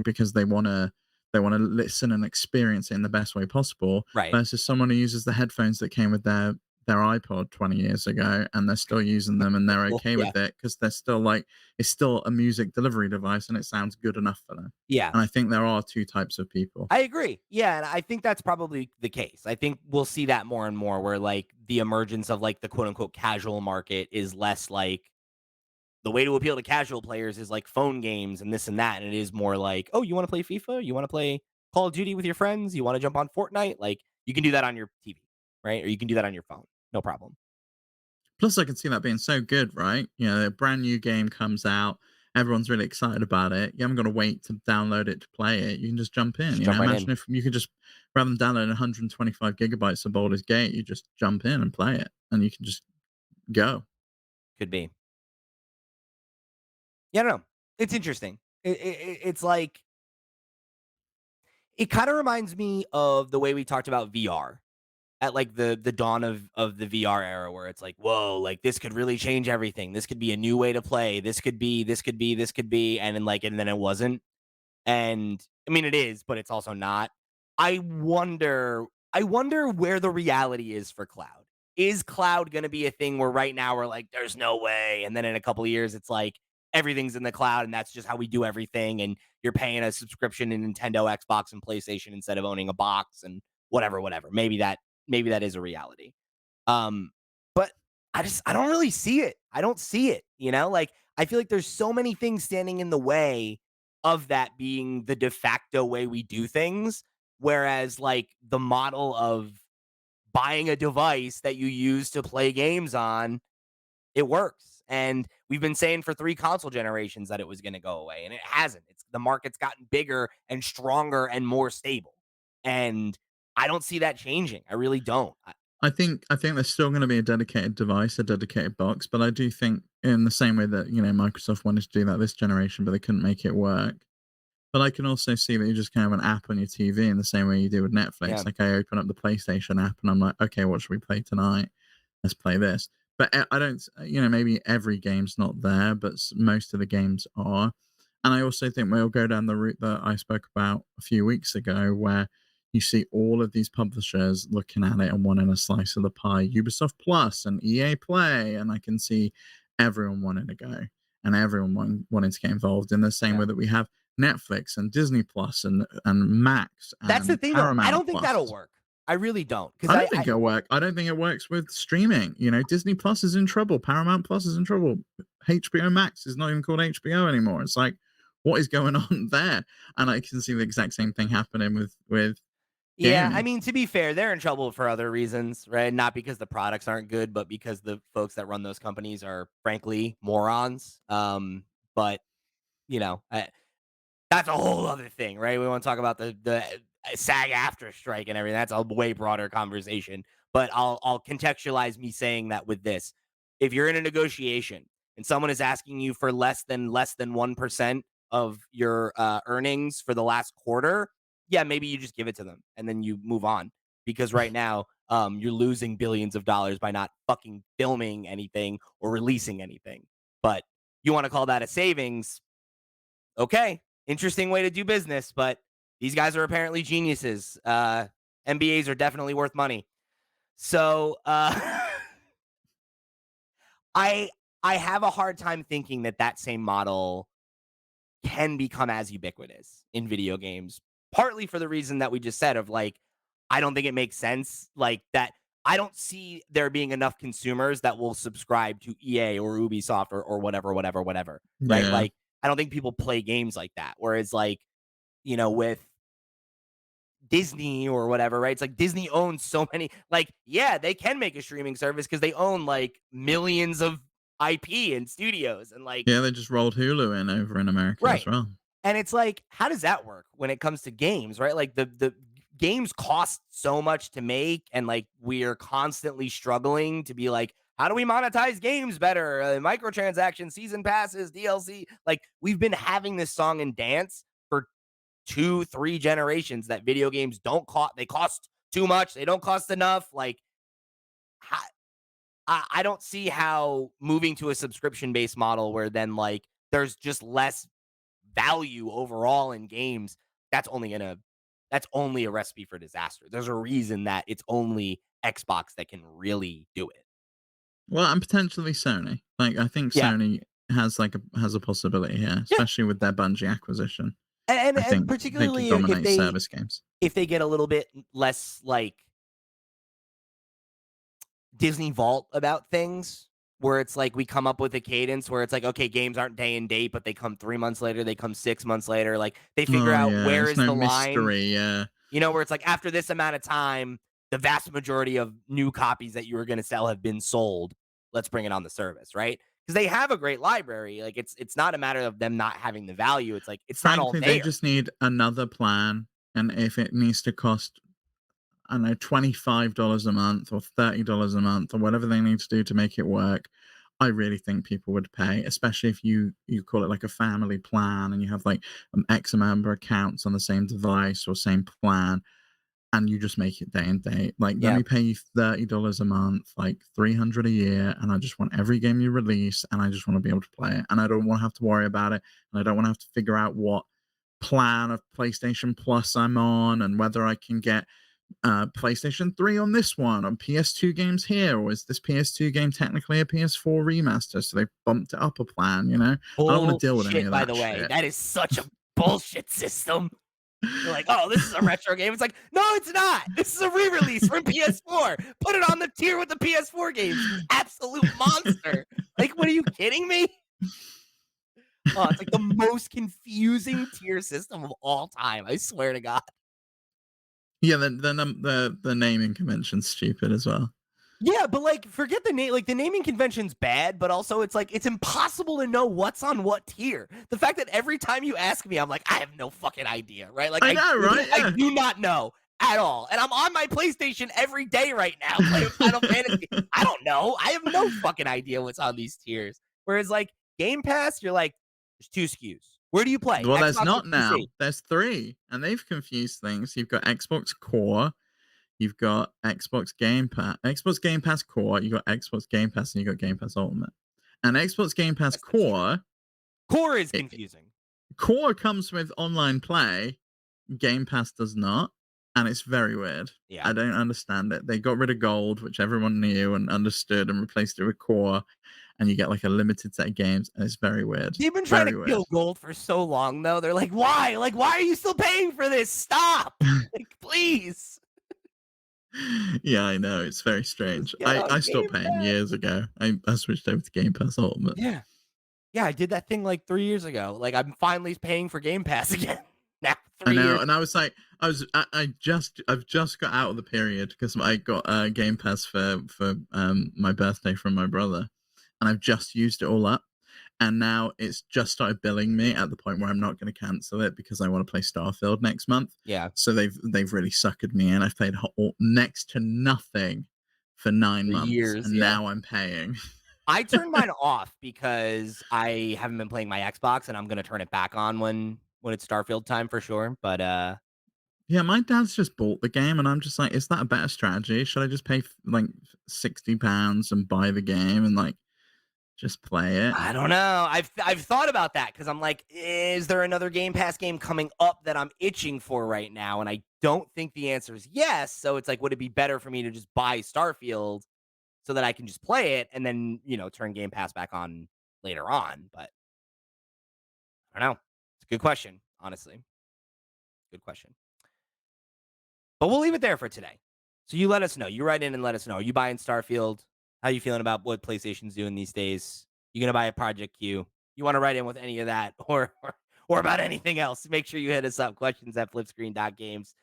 because they wanna listen and experience it in the best way possible, right. versus someone who uses the headphones that came with their iPod 20 years ago, and they're still using them, and Still they're cool. okay Yeah. with it because 'cause they're still, like, it's still a music delivery device, and it sounds good enough for them. Yeah. And I think there are 2 types of people. I agree. Yeah, and I think that's probably the case. I think we'll see that more and more where like the emergence of like the quote unquote casual market is less like the way to appeal to casual players is like phone games and this and that. And it is more like, oh, you want to play FIFA? You want to play Call of Duty with your friends? You want to jump on Fortnite? Like you can do that on your TV. right? Or you can do that on your phone. No problem. Plus, I can see that being so good, right? You know, a brand new game comes out, everyone's really excited about it. You haven't got to wait to download it to play it. You can just jump in. Just You know, jump right in. imagine if you could just rather than downloading 125 gigabytes of Baldur's Gate, you just jump in and play it, and you can just go. Could be. Yeah, I don't know. It's interesting. It's like it kind of reminds me of the way we talked about VR at like the dawn of the VR era, where it's like, whoa, like this could really change everything. This could be a new way to play. This could be, and then and then it wasn't. And I mean, it is, but it's also not. I wonder, I wonder where the reality is for cloud. Is cloud going to be a thing where right now we're like, there's no way, and then in a couple of years, it's like everything's in the cloud, and that's just how we do everything. And you're paying a subscription in Nintendo, Xbox, and PlayStation instead of owning a box and whatever, whatever. Maybe that is a reality. Um, but I don't really see it. I don't see it. Like I feel like there's so many things standing in the way of that being the de facto way we do things. Whereas like the model of buying a device that you use to play games on, it works. And we've been saying for 3 console generations that it was going to go away, and it hasn't. It's the market's gotten bigger and stronger and more stable. And I don't see that changing. I really don't. I think there's still going to be a dedicated device, a dedicated box, but I do think in the same way that Microsoft wanted to do that this generation, but they couldn't make it work. But I can also see that you just can have an app on your TV in the same way you do with Yeah. Netflix. Like I open up the PlayStation app and I'm like, okay, what should we play tonight? Let's play this. But I don't, maybe every game's not there, but most of the games are. And I also think we'll go down the route that I spoke about a few weeks ago, where you see all of these publishers looking at it and wanting a slice of the pie, Ubisoft Plus and EA Play, and I can see everyone wanting to go and everyone wanting to get involved in the same Yeah. way that we have Netflix and Disney Plus and Max That's the and thing, though. I Paramount don't think that'll Plus. work. I really don't. Because I don't think it'll work. I don't think it works with streaming. Disney Plus is in trouble. Paramount Plus is in trouble. HBO Max is not even called HBO anymore. It's like, what is going on there? And I can see the exact same thing happening with Yeah, I gaming. mean, to be fair, they're in trouble for other reasons, right? Not because the products aren't good, but because the folks that run those companies are frankly morons. But I, that's a whole other thing, right? We want to talk about the SAG after strike and everything. That's a way broader conversation. But I'll contextualize me saying that with this: if you're in a negotiation and someone is asking you for less than 1% of your earnings for the last quarter, yeah, maybe you just give it to them and then you move on, because right now you're losing billions of dollars by not fucking filming anything or releasing anything. But you want to call that a savings? Okay, interesting way to do business, but these guys are apparently geniuses. MBAs are definitely worth money. So I I have a hard time thinking that that same model can become as ubiquitous in video games. Partly for the reason that we just said of like, I don't think it makes sense like that. I don't see there being enough consumers that will subscribe to EA or Ubisoft or whatever, whatever, whatever. Right? Yeah. Like, I don't think people play games like that. Whereas, like, with Disney or whatever, right? It's like Disney owns so many. Like, yeah, they can make a streaming service because they own like millions of IP and studios and like, Yeah, they just rolled Hulu in over in America as right. well. And it's like, how does that work when it comes to games, right? Like the games cost so much to make, and like we are constantly struggling to be like, how do we monetize games better? Microtransactions, season passes, DLC. Like we've been having this song and dance for 2, 3 generations that video games don't cost. They cost too much. They don't cost enough. Like how, I don't see how moving to a subscription based model where then like there's just less value overall in games, that's only a recipe for disaster. There's a reason that it's only Xbox that can really do it. Well, and potentially Sony. Like I think Yeah. Sony has a possibility here, Yeah. especially with their Bungie acquisition. And I think they could particularly dominate service games. if they get a little bit less like Disney Vault about things, where it's like we come up with a cadence where it's like, okay, games aren't day and date, but they come 3 months later, they come 6 months later. Like they figure Oh out yeah, where it's is no the line, mystery. Yeah, where it's like after this amount of time, the vast majority of new copies that you were going to sell have been sold. Let's bring it on the service, right? Because they have a great library. Like it's not a matter of them not having the value. It's like it's not all Frankly, they there. just need another plan, and if it needs to cost, I don't know, $25 a month or $30 a month or whatever they need to do to make it work, I really think people would pay, especially if you call it like a family plan and you have like X amount of accounts on the same device or same plan, and you just make it day and date. Like, let Yeah. me pay you $30 a month, like 300 a year, and I just want every game you release, and I just want to be able to play it, and I don't want to have to worry about it, and I don't want to have to figure out what plan of PlayStation Plus I'm on, and whether I can get PlayStation 3 on this one, on PS2 games here, or is this PS2 game technically a PS4 remaster? So they bumped it up a plan, you know? I don't want to deal with any Bullshit, of by that the way. shit. That is such a bullshit system. They're like, oh, this is a retro game. It's like, no, it's not. This is a re-release from PS4. Put it on the tier with the PS4 games, you absolute monster. Like, what are you kidding me? Oh, it's like the most confusing tier system of all time. I swear to God. Yeah, the naming convention's stupid as well. Yeah, but like, forget the name. Like, the naming convention's bad, but also it's like it's impossible to know what's on what tier. The fact that every time you ask me, I'm like, I have no fucking idea, right? Like, I know, right? I Yeah. do not know at all, and I'm on my PlayStation every day right now playing Final Fantasy. I don't know. I have no fucking idea what's on these tiers. Whereas like Game Pass, you're like, there's two SKUs. Where do you play? Well, there's Xbox or not PC? now. There's three, and they've confused things. You've got Xbox Core, you've got Xbox Game Pass Core, you got Xbox Game Pass, and you got Game Pass Ultimate. And Xbox Game Pass Yes, that's true. Core, Core is it, confusing. Core comes with online play, Game Pass does not, and it's very weird. Yeah. I don't understand it. They got rid of Gold, which everyone knew and understood, and replaced it with Core, and you get like a limited set of games, and it's very weird. They've been trying to Very weird. kill gold for so long, though. They're like, why? Like, why are you still paying for this? Stop! Like, please. Yeah, I know. It's very Just strange. get I on I Game stopped paying Pass. years ago. I switched over to Game Pass Ultimate. Yeah. Yeah, I did that thing like 3 years ago. Like, I'm finally paying for Game Pass again. Now, I 3 know, years. and I was like, I've just got out of the period because I got Game Pass for my birthday from my brother, and I've just used it all up, and now it's just started billing me at the point where I'm not going to cancel it because I want to play Starfield next month. Yeah. So they've really suckered me in. I've paid next to nothing for 9 For months, years, and yeah. now I'm paying. I turned mine off because I haven't been playing my Xbox, and I'm gonna turn it back on when it's Starfield time for sure. But, Yeah, my dad's just bought the game, and I'm just like, is that a better strategy? Should I just pay like £60 and buy the game and like just play it? I don't know. I've thought about that because I'm like, is there another Game Pass game coming up that I'm itching for right now? And I don't think the answer is yes. So it's like, would it be better for me to just buy Starfield so that I can just play it and then, turn Game Pass back on later on? But I don't know. It's a good question, honestly. Good question. But we'll leave it there for today. So you let us know. You write in and let us know. Are you buying Starfield? How you feeling about what PlayStation's doing these days? You gonna buy a Project Q? You want to write in with any of that or about anything else? Make sure you hit us up. Questions at flipscreen.games.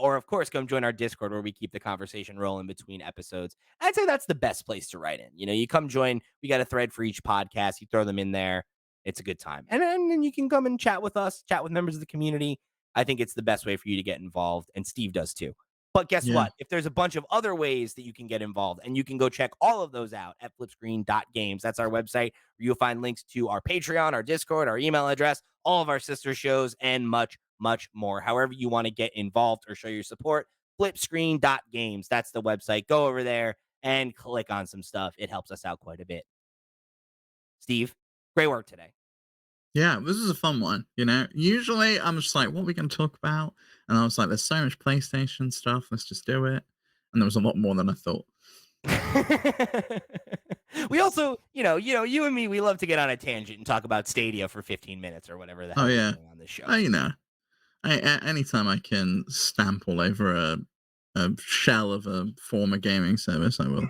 Or of course, come join our Discord where we keep the conversation rolling between episodes. I'd say that's the best place to write in. You come join. We got a thread for each podcast. You throw them in there. It's a good time, and then you can come and chat with us, chat with members of the community. I think it's the best way for you to get involved, and Steve does too. But guess Yeah. what? If there's a bunch of other ways that you can get involved, and you can go check all of those out at flipscreen.games. That's our website where you'll find links to our Patreon, our Discord, our email address, all of our sister shows, and much, much more. However you want to get involved or show your support, flipscreen.games. That's the website. Go over there and click on some stuff. It helps us out quite a bit. Steve, great work today. Yeah, this is a fun one, you know? Usually I'm just like, what are we going to talk about? And I was like, there's so much PlayStation stuff. Let's just do it. And there was a lot more than I thought. We also, you and me, we love to get on a tangent and talk about Stadia for 15 minutes or whatever the hell Oh, we're yeah. doing on this show. You know, anytime I can stamp all over a shell of a former gaming service, I will.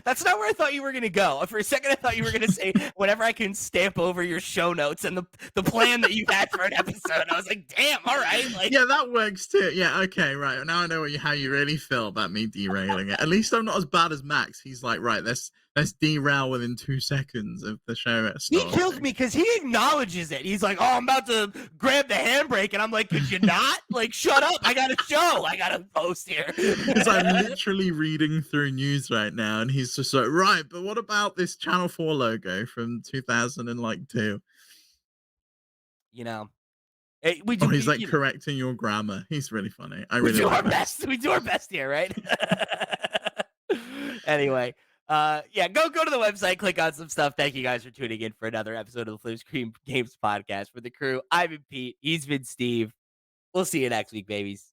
That's not where I thought you were gonna go. For a second, I thought you were gonna say whenever I can stamp over your show notes and the plan that you had for an episode. I was like, damn, all right, like Yeah, that works too. Yeah, okay, right. Now I know how you really feel about me derailing it. At least I'm not as bad as Max. He's like, right, let's derail within 2 seconds of the show he kills starting. me because he acknowledges it. He's like, "Oh, I'm about to grab the handbrake," and I'm like, "Could you not? Like, shut up! I got a show. I got a post here." Because I'm literally reading through news right now, and he's just like, right, but what about this Channel 4 logo from 2002? You know, hey, we Or do. he's like You know, correcting your grammar. He's really funny. I we really do like our Max. best. We do our best here, right? Anyway, yeah, go to the website, click on some stuff. Thank you guys for tuning in for another episode of the FlipScreen Games podcast. For the crew, I've been Pete. He's been Steve. We'll see you next week, babies.